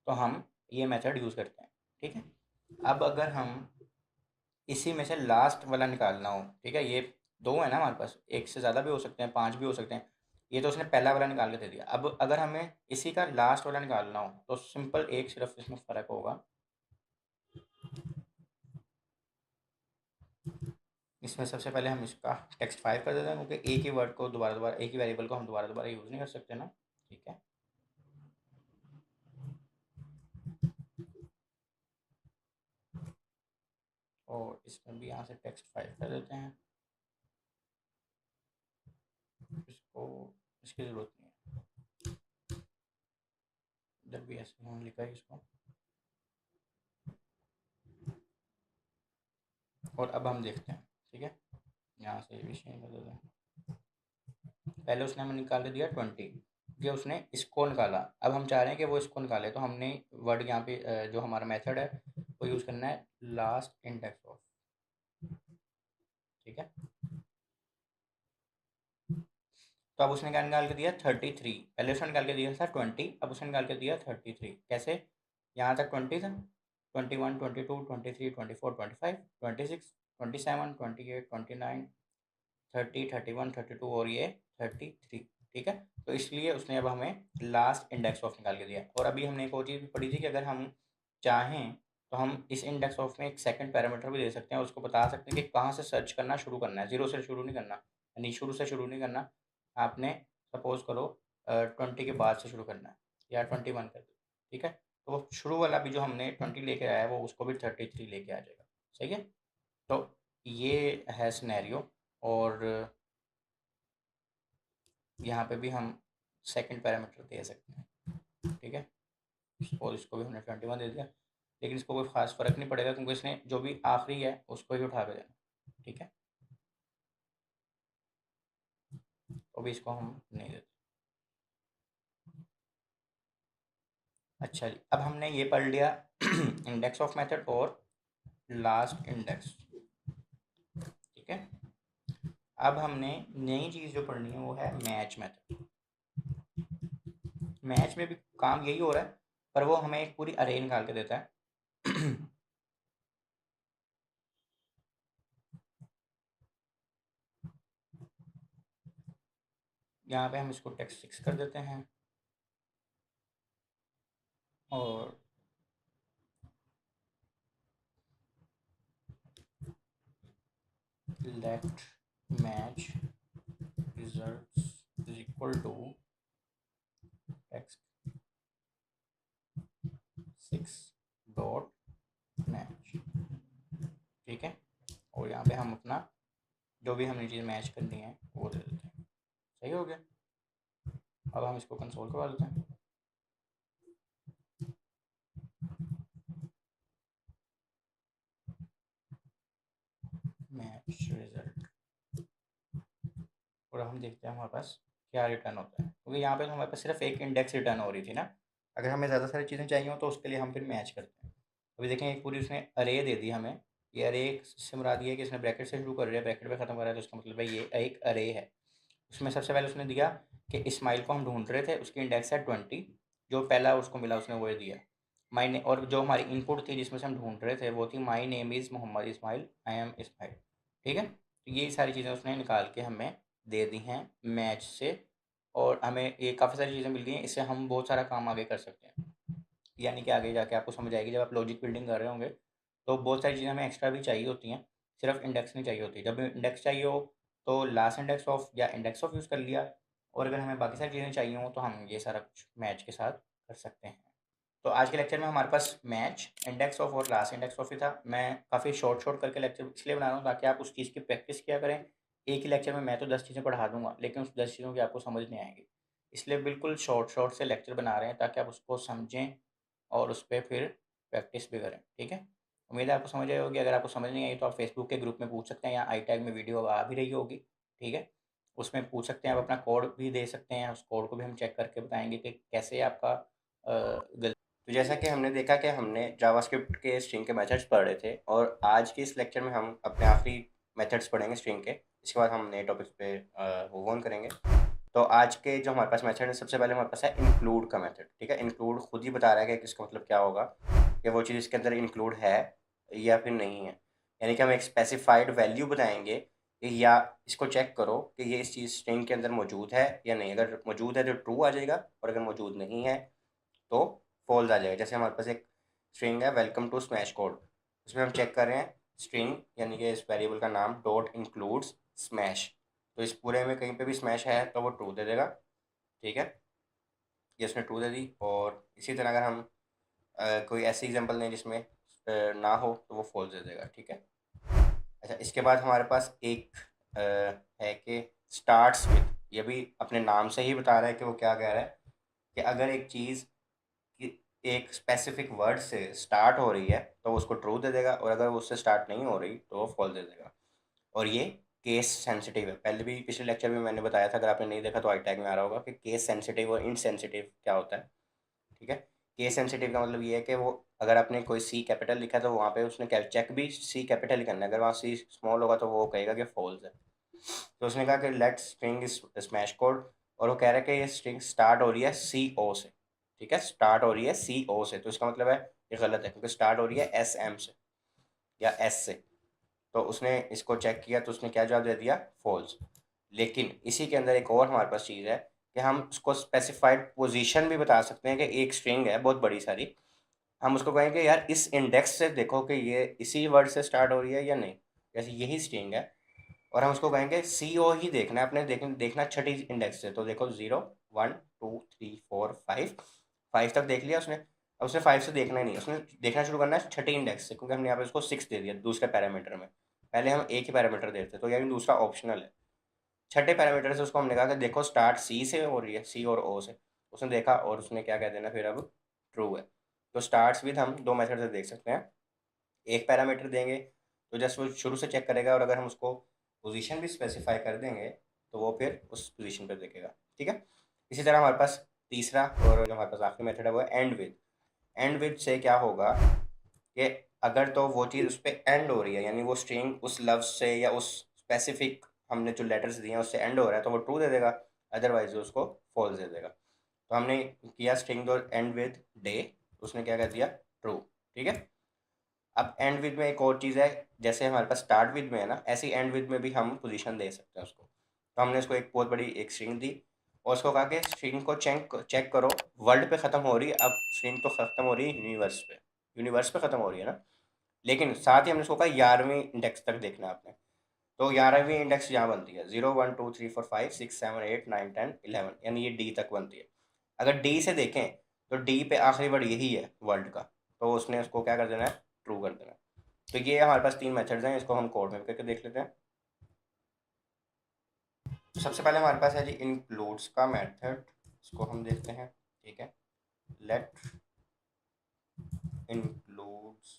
तो हम ये मेथड यूज़ करते हैं, ठीक है। अब अगर हम इसी में से लास्ट वाला निकालना हो, ठीक है, ये दो है ना हमारे पास, एक से ज़्यादा भी हो सकते हैं, पांच भी हो सकते हैं। ये तो उसने पहला वाला निकाल के दे दिया। अब अगर हमें इसी का लास्ट वाला निकालना हो तो सिंपल एक सिर्फ इसमें फ़र्क होगा, इसमें सबसे पहले हम इसका टेक्स्ट 5 कर देते हैं, क्योंकि एक ही वर्ड को दोबारा दोबारा, एक ही वेरिएबल को हम दोबारा दोबारा यूज़ नहीं कर सकते ना, ठीक है। और इसमें भी यहाँ से टेक्स्ट 5 कर देते हैं, इसको इसकी ज़रूरत नहीं है, इधर भी ऐसे हम लिखा है इसको। और अब हम देखते हैं, ठीक है, यहाँ से भी चेंज कर देते हैं। पहले उसने हमें निकाल के दिया 20, ये उसने इसको निकाला, अब हम चाह रहे हैं कि वो इसको निकाले, तो हमने वर्ड यहाँ पे जो हमारा मेथड है वो यूज़ करना है लास्ट इंडेक्स ऑफ, ठीक है। तो अब उसने क्या निकाल के दिया 33, पहले उसने निकाल के दिया था 20, अब उसने निकाल के दिया 33। कैसे, यहाँ तक 20 था, 21, 22, 23, 24, 25, 26, 27, 28, 29, 30, 31, 32 और ये 33। ठीक है, तो इसलिए उसने अब हमें लास्ट इंडेक्स ऑफ निकाल के दिया। और अभी हमने एक और चीज़ भी पढ़ी थी कि अगर हम चाहें तो हम इस इंडेक्स ऑफ में एक सेकंड पैरामीटर भी दे सकते हैं और उसको बता सकते हैं कि कहाँ से सर्च करना शुरू करना है। 0 से शुरू नहीं करना, यानी शुरू से शुरू नहीं करना। आपने सपोज करो 20 के बाद से शुरू करना है या 21 कर दो। ठीक है, तो वो शुरू वाला भी जो हमने 20 लेके आया है वो उसको भी 33 लेके आ जाएगा। सही है, तो ये है सिनेरियो। और यहाँ पे भी हम सेकंड पैरामीटर दे सकते हैं। ठीक है, और इसको भी हमने 21 दे दिया, लेकिन इसको कोई ख़ास फ़र्क नहीं पड़ेगा क्योंकि इसने जो भी आखिरी है उसको ही उठा के देना। ठीक है, तो भी इसको हम नहीं देते। अच्छा जी, अब हमने ये पढ़ लिया इंडेक्स ऑफ मेथड और लास्ट इंडेक्स। ठीक है, अब हमने नई चीज़ जो पढ़नी है वो है मैच मेथड। मैच में भी काम यही हो रहा है, पर वो हमें एक पूरी अरे निकाल के देता है। यहाँ पे हम इसको टेक्स्ट 6 कर देते हैं और let match results is equal to text 6 dot match। ठीक है, और यहाँ पे हम अपना जो भी हमने चीज़ मैच करनी है वो दे देते हैं। सही हो गया, अब हम इसको कंसोल करवा लेते हैं। मैच रिजल्ट, और हम देखते हैं हमारे पास क्या रिटर्न होता है, क्योंकि यहाँ पे तो हमारे पास सिर्फ एक इंडेक्स रिटर्न हो रही थी ना। अगर हमें ज़्यादा सारी चीज़ें चाहिए हो तो उसके लिए हम फिर मैच करते हैं। अभी देखें एक पूरी उसने अरे दे दी हमें। ये अरे से मुराद ये है कि इसने ब्रैकेट से शुरू कर रहा है, ब्रैकेट पे ख़त्म कर रहा है, तो इसका मतलब है ये एक अरे है। उसमें सबसे पहले उसने दिया कि इस्माइल को हम ढूंढ रहे थे, उसकी इंडेक्स है 20। जो पहला उसको मिला उसने वो दिया माई ने, और जो हमारी इनपुट थी जिसमें से हम ढूंढ रहे थे वो थी my name is Mohammad Ismail, I am Ismail. ठीक है, तो ये सारी चीज़ें उसने निकाल के हमें दे दी हैं मैच से, और हमें ये काफ़ी सारी चीज़ें मिल गई हैं। इससे हम बहुत सारा काम आगे कर सकते हैं, यानी कि आगे जाके आपको समझ आएगी जब आप लॉजिक बिल्डिंग कर रहे होंगे तो बहुत सारी चीज़ें हमें एक्स्ट्रा भी चाहिए होती हैं, सिर्फ इंडेक्स नहीं चाहिए होती। जब इंडेक्स चाहिए हो तो लास्ट इंडेक्स ऑफ या इंडेक्स ऑफ यूज़ कर लिया, और अगर हमें बाकी सारी चीज़ें चाहिए हो तो हम ये सारा कुछ मैच के साथ कर सकते हैं। तो आज के लेक्चर में हमारे पास मैच, इंडेक्स ऑफ और लास्ट इंडेक्स ऑफ ही था। मैं काफ़ी शॉर्ट शॉर्ट करके लेक्चर इसलिए बना रहा हूँ ताकि आप उस चीज़ की प्रैक्टिस किया करें। एक ही लेक्चर में मैं तो 10 चीज़ें पढ़ा दूंगा, लेकिन उस 10 चीज़ों की आपको समझ नहीं आएगी, इसलिए बिल्कुल शॉर्ट शॉर्ट से लेक्चर बना रहे हैं ताकि आप उसको समझें और उस पर फिर प्रैक्टिस भी करें। ठीक है, उम्मीद है आपको समझ आई होगी। अगर आपको समझ नहीं आई तो आप फेसबुक के ग्रुप में पूछ सकते हैं, या आई टैग में वीडियो आ भी रही होगी। ठीक है, उसमें पूछ सकते हैं, आप अपना कोड भी दे सकते हैं, उस कोड को भी हम चेक करके बताएंगे कि कैसे आपका गलती। तो जैसा कि हमने देखा कि हमने जावास्क्रिप्ट के स्ट्रिंग के मेथड्स पढ़े थे, और आज के इस लेक्चर में हम अपने आखिरी मेथड्स पढ़ेंगे स्ट्रिंग के। इसके बाद हम नए टॉपिक्स पे मूव ऑन करेंगे। तो आज के जो हमारे पास मेथड है, सबसे पहले हमारे पास है इंक्लूड का मेथड। ठीक है, इंक्लूड खुद ही बता रहा है कि इसका मतलब क्या होगा, कि वो चीज़ इसके अंदर इंक्लूड है या फिर नहीं है। यानी कि हम एक स्पेसिफाइड वैल्यू बताएंगे कि या इसको चेक करो कि ये इस चीज़ स्ट्रिंग के अंदर मौजूद है या नहीं। अगर मौजूद है तो ट्रू आ जाएगा, और अगर मौजूद नहीं है तो फॉल्स आ जाएगा। जैसे हमारे पास एक स्ट्रिंग है वेलकम टू स्मैश कोड, उसमें हम चेक कर रहे हैं स्ट्रिंग यानी कि इस वेरिएबल का नाम डॉट इंक्लूड्स स्मैश, तो इस पूरे में कहीं पे भी स्मैश है तो वो ट्रू दे देगा। ठीक है, ये उसने ट्रू दे दी। और इसी तरह अगर हम कोई ऐसी एग्जांपल दें जिसमें ना हो तो वो फॉल्स दे देगा। ठीक है, अच्छा इसके बाद हमारे पास एक है कि स्टार्ट्स विद, ये भी अपने नाम से ही बता रहा है कि वो क्या कह रहा है, कि अगर एक चीज़ एक स्पेसिफिक वर्ड से स्टार्ट हो रही है तो उसको ट्रू दे देगा, और अगर वो उससे स्टार्ट नहीं हो रही तो वो फॉल्स दे देगा। और ये केस सेंसिटिव है, पहले भी पिछले लेक्चर में मैंने बताया था, अगर आपने नहीं देखा तो आई टैग में आ रहा होगा कि केस सेंसिटिव और इनसेंसिटिव क्या होता है। ठीक है, केस सेंसिटिव का मतलब ये है कि वो अगर आपने कोई सी कैपिटल लिखा तो वहाँ पे उसने चेक भी सी कैपिटल ही करना है, अगर वहाँ सी स्मॉल होगा तो वो कहेगा कि फॉल्स है। तो उसने कहा कि let string is smash code, और वो कह रहा है कि ये स्ट्रिंग स्टार्ट हो रही है सी ओ से। ठीक है, स्टार्ट हो रही है सी ओ से, तो इसका मतलब है ये गलत है क्योंकि स्टार्ट हो रही है एस एम से या एस से। तो उसने इसको चेक किया तो उसने क्या जवाब दे दिया, फॉल्स। लेकिन इसी के अंदर एक और हमारे पास चीज़ है कि हम उसको स्पेसिफाइड पोजीशन भी बता सकते हैं कि एक स्ट्रिंग है बहुत बड़ी सारी, हम उसको कहेंगे यार इस इंडेक्स से देखो कि ये इसी वर्ड से स्टार्ट हो रही है या नहीं। जैसे यही स्ट्रिंग है और हम उसको कहेंगे सी ओ ही देखना है, अपने देखना छठी इंडेक्स से। तो देखो 0 1 2 3 4 5, 5 तक देख लिया उसने। अब उसने 5 से देखना ही नहीं, उसने देखना शुरू करना है छठी इंडेक्स से, क्योंकि हमने यहाँ पे उसको 6 दे दिया दूसरे पैरामीटर में। पहले हम एक ही पैरामीटर देते तो यानी दूसरा ऑप्शनल है। छठे पैरामीटर से उसको हमने कहा कि देखो स्टार्ट सी से हो रही है, सी और ओ से। उसने देखा और उसने क्या कह देना फिर, अब ट्रू है। तो स्टार्ट्स विद हम दो मेथड से देख सकते हैं। एक पैरामीटर देंगे तो जस्ट वो शुरू से चेक करेगा, और अगर हम उसको पोजीशन भी स्पेसिफाई कर देंगे तो वो फिर उस पोजीशन पर देखेगा। ठीक है। इसी तरह हमारे पास तीसरा और जो हमारे पास आखिरी मेथड है वो है एंड विद। एंड विद से क्या होगा कि अगर तो वो चीज़ उस पर एंड हो रही है, यानी वो स्ट्रिंग उस लफ्ज़ से या उस स्पेसिफिक हमने जो लेटर्स दिए हैं उससे एंड हो रहा है तो वो ट्रू दे देगा, अदरवाइज उसको फॉल्स दे देगा। तो हमने किया स्ट्रिंग दो एंड विद डे, उसने क्या कर दिया, ट्रू। ठीक है। अब एंड विद में एक और चीज़ है, जैसे हमारे पास स्टार्ट विद में है ना, ऐसे एंड विद में भी हम पोजीशन दे सकते हैं उसको। तो हमने उसको एक बहुत बड़ी एक स्ट्रिंग दी और उसको कहा कि स्ट्रिंग को चेक करो, वर्ल्ड पे ख़त्म हो रही है। अब स्ट्रिंग तो ख़त्म हो रही है यूनिवर्स पे, यूनिवर्स पे ख़त्म हो रही है ना, लेकिन साथ ही हमने उसको कहा 11वीं इंडेक्स तक देखना है आपने। तो 11वीं इंडेक्स यहाँ बनती है 0 1 2 3 4 5 6 7 8 9 10 11, यानी ये डी तक बनती है। अगर डी से देखें तो डी पे आखिरी वर्ड यही है वर्ल्ड का, तो उसने उसको क्या कर देना है, ट्रू कर देना है। तो ये हमारे पास तीन मेथड्स हैं, इसको हम कोड में करके देख लेते हैं। तो सबसे पहले हमारे पास है जी इंक्लूड्स का मेथड, इसको हम देखते हैं। ठीक है। Let includes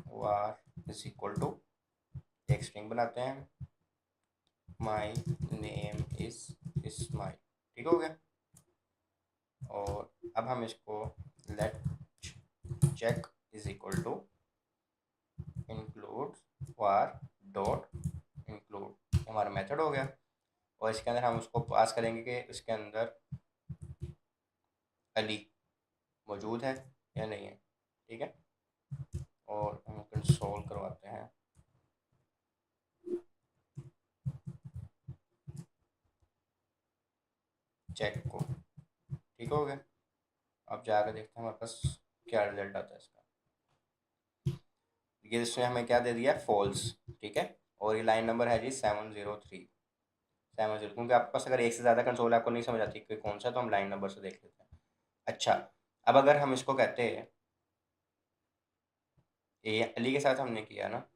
var is equal to, एक स्ट्रिंग बनाते हैं, माई नेम इज इस्माइल। ठीक हो गया। और अब हम इसको let check is equal to include var dot include, हमारा मेथड हो गया। और इसके अंदर हम उसको पास करेंगे कि इसके अंदर अली मौजूद है या नहीं है। ठीक है। और हम कंसोल करवाते हैं, चेक को। ठीक हो गया। अब जाकर देखते हैं हमारे पास क्या रिजल्ट आता है इसका। ये इसने हमें क्या दे दिया, फॉल्स। ठीक है। और ये लाइन नंबर है जी 703, 7 0, क्योंकि आपके पास अगर एक से ज़्यादा कंसोल आपको नहीं समझ आती कि कौन सा, तो हम लाइन नंबर से देख लेते हैं। अच्छा, अब अगर हम इसको कहते हैं, ये अली के साथ हमने किया ना,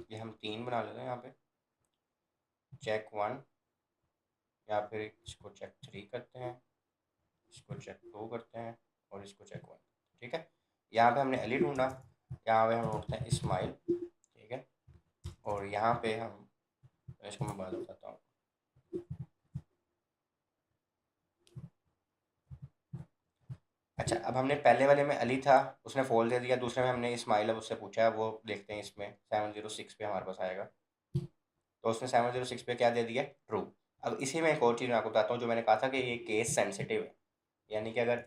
ये हम 3 बना लेते हैं यहाँ पे, चेक 1, या फिर इसको चेक 3 करते हैं, इसको चेक 2 करते हैं और इसको चेक 1। ठीक है। यहाँ पे हमने अली ढूंढा, यहाँ पे हम ढूंढते हैं इस्माइल। ठीक है। और यहाँ पे हम, इसको मैं बाद में बताता हूँ। अच्छा, अब हमने पहले वाले में अली था, उसने फॉल दे दिया। दूसरे में हमने इस्माइल, अब उससे पूछा है, वो देखते हैं इसमें 706 पे हमारे पास आएगा। तो उसने 706 पे क्या दे दिया, ट्रू। अब इसी में एक और चीज़ मैं आपको बताता हूँ, जो मैंने कहा था कि ये केस सेंसिटिव है, यानी कि अगर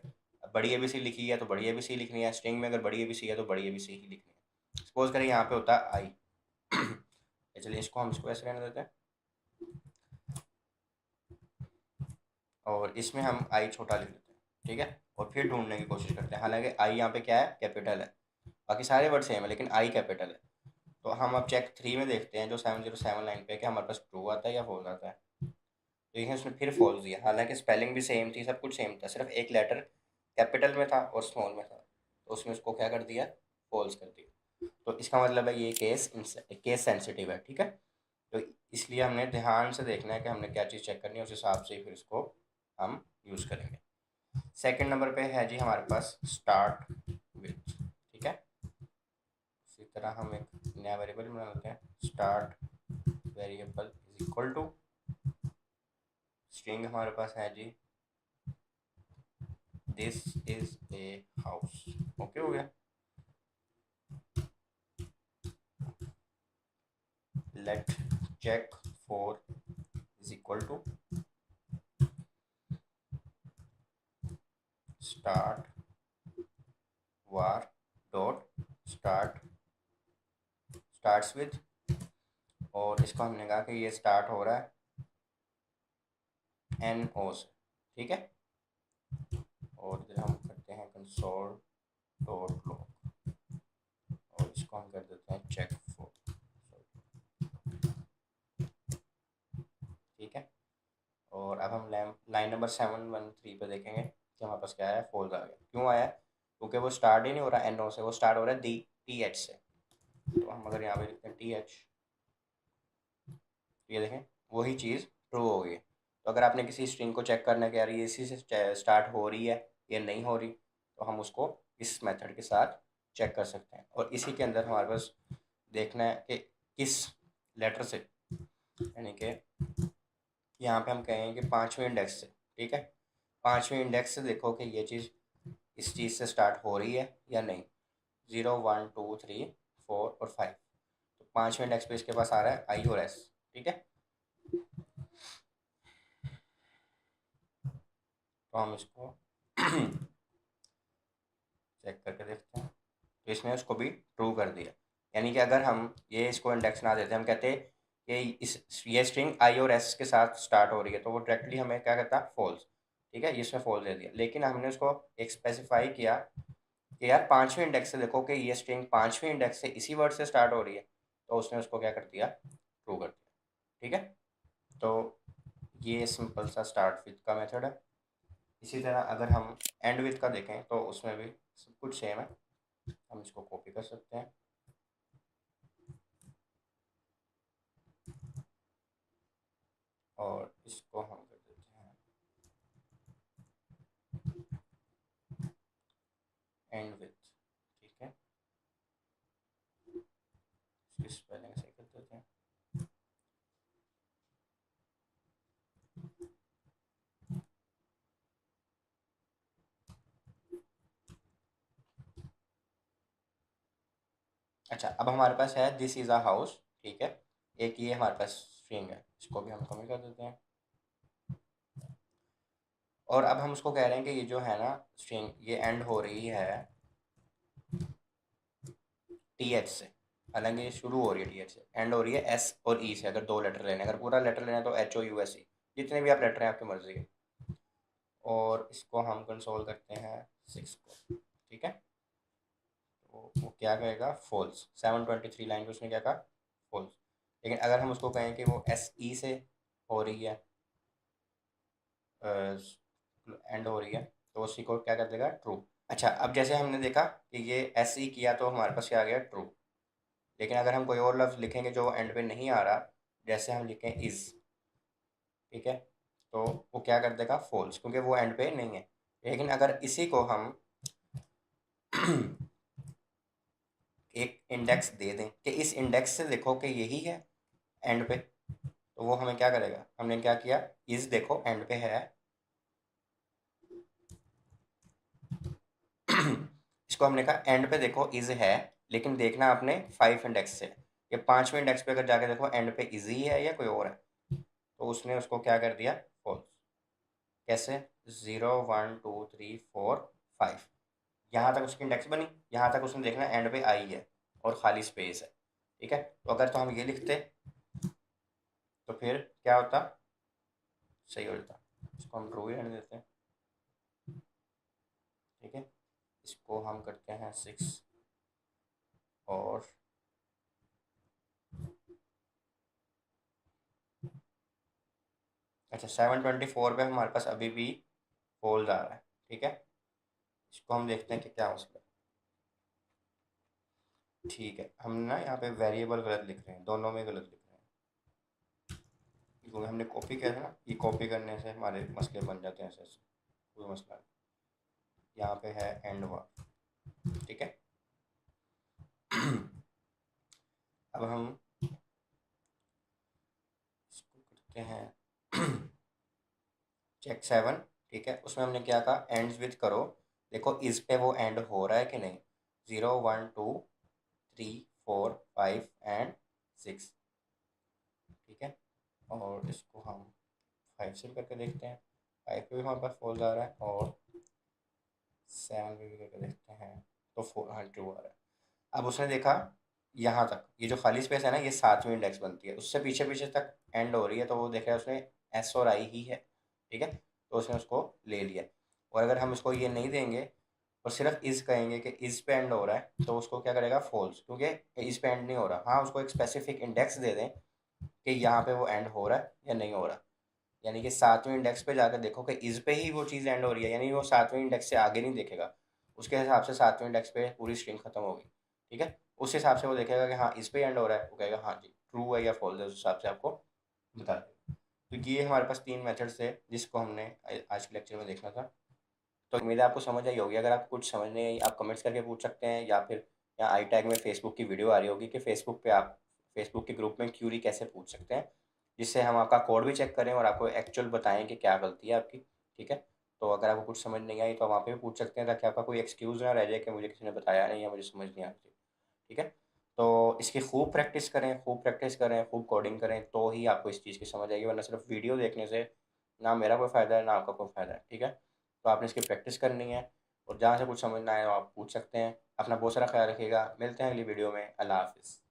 बड़ी एबीसी लिखी है तो बड़ी एबीसी लिखनी है, स्ट्रिंग में अगर बड़ी एबीसी है तो बड़ी एबीसी ही लिखनी है। सपोज करें यहाँ पे होता है आई चलिए इसको हम इसको ऐसे रहने देते हैं, और इसमें हम आई छोटा लिख लेते हैं। ठीक है। और फिर ढूंढने की कोशिश करते हैं, हालांकि आई यहाँ पे क्या है, कैपिटल है। बाकी सारे वर्ड सेम है लेकिन आई कैपिटल है। तो हम अब चेक 3 में देखते हैं, जो 707 लाइन पे, क्या हमारे पास ट्रू आता है या फॉल्स आता है। तो ये उसने फिर फॉल्स दिया, हालांकि स्पेलिंग भी सेम थी, सब कुछ सेम था, सिर्फ एक लेटर कैपिटल में था और स्मॉल में था, तो उसने उसको क्या कर दिया, फॉल्स कर दिया। तो इसका मतलब है ये केस सेंसिटिव है। ठीक है। तो इसलिए हमने ध्यान से देखना है कि हमने क्या चीज़ चेक करनी है, उस हिसाब से ही फिर इसको हम यूज़ करेंगे। सेकंड नंबर पे है जी हमारे पास स्टार्ट विथ। ठीक है। इसी तरह हम एक नया वेरिएबल बना लेते हैं, start variable is equal to, string हमारे पास है जी this is a house. Okay हो गया। Let check 4 is equal to start var dot starts with, और इसको हमने कहा कि ये स्टार्ट हो रहा है NO से, ठीक है। और इधर हम करते हैं कंसोल डॉट लॉग, और इसको हम कर देते हैं चेक फॉर, ठीक है। और अब हम लाइन नंबर 713 पे देखेंगे कि हमारे पास क्या है, फॉल्स आ गया। क्यों आया? क्योंकि वो स्टार्ट ही नहीं हो रहा NO से, वो स्टार्ट हो रहा है TH से। तो हम अगर यहाँ पे लिखते हैं TH, ये देखें वही चीज़ ट्रू हो गई। तो अगर आपने किसी स्ट्रिंग को चेक करना है कि यार ये इसी से स्टार्ट हो रही है या नहीं हो रही, तो हम उसको इस मेथड के साथ चेक कर सकते हैं। और इसी के अंदर हमारे पास देखना है कि किस लेटर से, यानी कि यहाँ पे हम कहें कि 5वें इंडेक्स से, ठीक है। 5वें इंडेक्स से देखो कि ये चीज़ इस चीज़ से स्टार्ट हो रही है या नहीं। 0 1 2 3 4 और 5, तो 5वें इंडेक्स पे इसके पास आ रहा है I और S, ठीक है। तो हम इसको चेक करके देखते हैं। तो इसने उसको भी ट्रू कर दिया। यानी कि अगर हम ये इसको इंडेक्स ना देते, हम कहते कि ये स्ट्रिंग I और S के साथ स्टार्ट हो रही है, तो वो डायरेक्टली हमें क्या कहता है, फॉल्स, ठीक है। इसमें फॉल्स दे दिया। लेकिन हमने उसको एक स्पेसिफाई किया कि यार 5वें इंडेक्स से देखो कि ये स्ट्रिंग 5वें इंडेक्स से इसी वर्ड से स्टार्ट हो रही है, तो उसने उसको क्या कर दिया, ट्रू कर दिया, ठीक है। तो ये सिंपल सा स्टार्ट विथ का मेथड है। इसी तरह अगर हम एंड विथ का देखें तो उसमें भी सब कुछ सेम है। हम इसको कॉपी कर सकते हैं, और इसको हम कर देते हैं एंड विथ, ठीक है। इसकी स्पेलिंग सही कर देते हैं। अच्छा, अब हमारे पास है दिस इज़ अ हाउस, ठीक है। एक ये हमारे पास स्ट्रिंग है, इसको भी हम कमी कर देते हैं। और अब हम उसको कह रहे हैं कि ये जो है ना स्ट्रिंग, ये एंड हो रही है TH से, हालांकि ये शुरू हो रही है TH से, एंड हो रही है S और E से। अगर दो लेटर लेने, अगर पूरा लेटर लेना तो HOUSE, जितने भी आप लेटर हैं आपकी मर्जी के। और इसको हम कंसोल करते हैं 6 को, ठीक है। तो वो क्या कहेगा, फॉल्स। 723 लाइन पे उसने क्या कहा, फॉल्स। लेकिन अगर हम उसको कहें कि वो SE से हो रही है, एंड हो रही है, तो उसी को क्या कर देगा, ट्रू। अच्छा, अब जैसे हमने देखा कि ये SE किया तो हमारे पास क्या आ गया, ट्रू। लेकिन अगर हम कोई और लफ्ज़ लिखेंगे जो एंड पे नहीं आ रहा, जैसे हम लिखें इज़, ठीक है, तो वो क्या कर देगा, फॉल्स, क्योंकि वो एंड पे नहीं है। लेकिन अगर इसी को हम एक इंडेक्स दे दें कि इस इंडेक्स से देखो कि यही है एंड पे, तो वो हमें क्या करेगा, हमने क्या किया, इज़ देखो एंड पे है इसको हमने कहा एंड पे देखो इज़ है, लेकिन देखना आपने 5 इंडेक्स से। ये 5वें इंडेक्स पे अगर जाके देखो एंड पे इज़ ही है या कोई और है, तो उसने उसको क्या कर दिया, फॉल्स। कैसे, 0 1 2 3 4 5, यहाँ तक उसकी इंडेक्स बनी, यहाँ तक उसने देखना एंड पे आई है और खाली स्पेस है, ठीक है। तो अगर तो हम ये लिखते तो फिर क्या होता, सही हो जाता। इसको हम ट्रू ही रहने देते हैं, ठीक है। इसको हम करते हैं 6, और अच्छा 724 पे हमारे पास अभी भी होल्ड आ रहा है, ठीक है। इसको हम देखते हैं कि क्या मसला है। ठीक है, हम ना यहाँ पे वेरिएबल गलत लिख रहे हैं, दोनों में गलत लिख रहे हैं, क्योंकि हमने कॉपी किया था ना, ये कॉपी करने से हमारे मसले बन जाते हैं, ऐसे कोई मसला नहीं। यहाँ पे है एंड वर, ठीक है। अब हम इसको करते हैं चेक 7, ठीक है। उसमें हमने क्या कहा, एंड्स विथ करो, देखो इस पे वो एंड हो रहा है कि नहीं। 0 1 2 3 4 5 एंड 6, ठीक है। और इसको हम 5 से करके देखते हैं, 5 पे भी हमारे पास फॉल्स आ रहा है, और 7 पे भी करके देखते हैं तो हाँ ट्रू आ रहा है। अब उसने देखा यहाँ तक, ये जो खाली स्पेस है ना ये 7वीं इंडेक्स बनती है, उससे पीछे पीछे तक एंड हो रही है, तो वो देख रहा है उसने एस और आई ही है, ठीक है, तो उसने उसको ले लिया। और अगर हम इसको ये नहीं देंगे और सिर्फ इज कहेंगे कि इज पे एंड हो रहा है, तो उसको क्या करेगा फॉल्स, क्योंकि इज पे एंड नहीं हो रहा। हाँ उसको एक स्पेसिफिक इंडेक्स दे दें कि यहाँ पे वो एंड हो रहा है या नहीं हो रहा, यानी कि 7वीं इंडेक्स पे जाकर देखो कि इस पे ही वो चीज़ एंड हो रही है, यानी वो 7वीं इंडेक्स से आगे नहीं देखेगा, उसके हिसाब से 7वीं इंडेक्स पे पूरी स्ट्रिंग खत्म होगी, ठीक है। उस हिसाब से वो देखेगा कि हाँ इस पे एंड हो रहा है, वो कहेगा हाँ जी ट्रू है या फॉल्स है, उस हिसाब से आपको बता देगा। तो ये हमारे पास 3 मेथड्स थे जिसको हमने आज के लेक्चर में देखना था। तो उम्मीद है आपको समझ आई होगी। अगर आपको कुछ समझ नहीं आई आप कमेंट्स करके पूछ सकते हैं, या फिर यहाँ आई टैग में फेसबुक की वीडियो आ रही होगी कि फेसबुक पे आप फेसबुक के ग्रुप में क्यूरी कैसे पूछ सकते हैं, जिससे हम आपका कोड भी चेक करें और आपको एक्चुअल बताएं कि क्या गलती है आपकी, ठीक है। तो अगर आपको कुछ समझ नहीं आई तो वहाँ पे भी पूछ सकते हैं, ताकि आपका कोई एक्सक्यूज़ ना रह जाए कि मुझे किसी ने बताया नहीं या मुझे समझ नहीं आती, ठीक है। तो इसकी खूब प्रैक्टिस करें, खूब प्रैक्टिस करें, खूब कोडिंग करें, तो ही आपको इस चीज़ की समझ आएगी, वरना सिर्फ वीडियो देखने से ना मेरा कोई फ़ायदा है ना आपका कोई फ़ायदा है, ठीक है। तो आपने इसकी प्रैक्टिस करनी है, और जहाँ से कुछ समझ ना आए तो आप पूछ सकते हैं। अपना बहुत सारा ख्याल रखिएगा, मिलते हैं अगली वीडियो में। अल्लाह हाफ़िज़।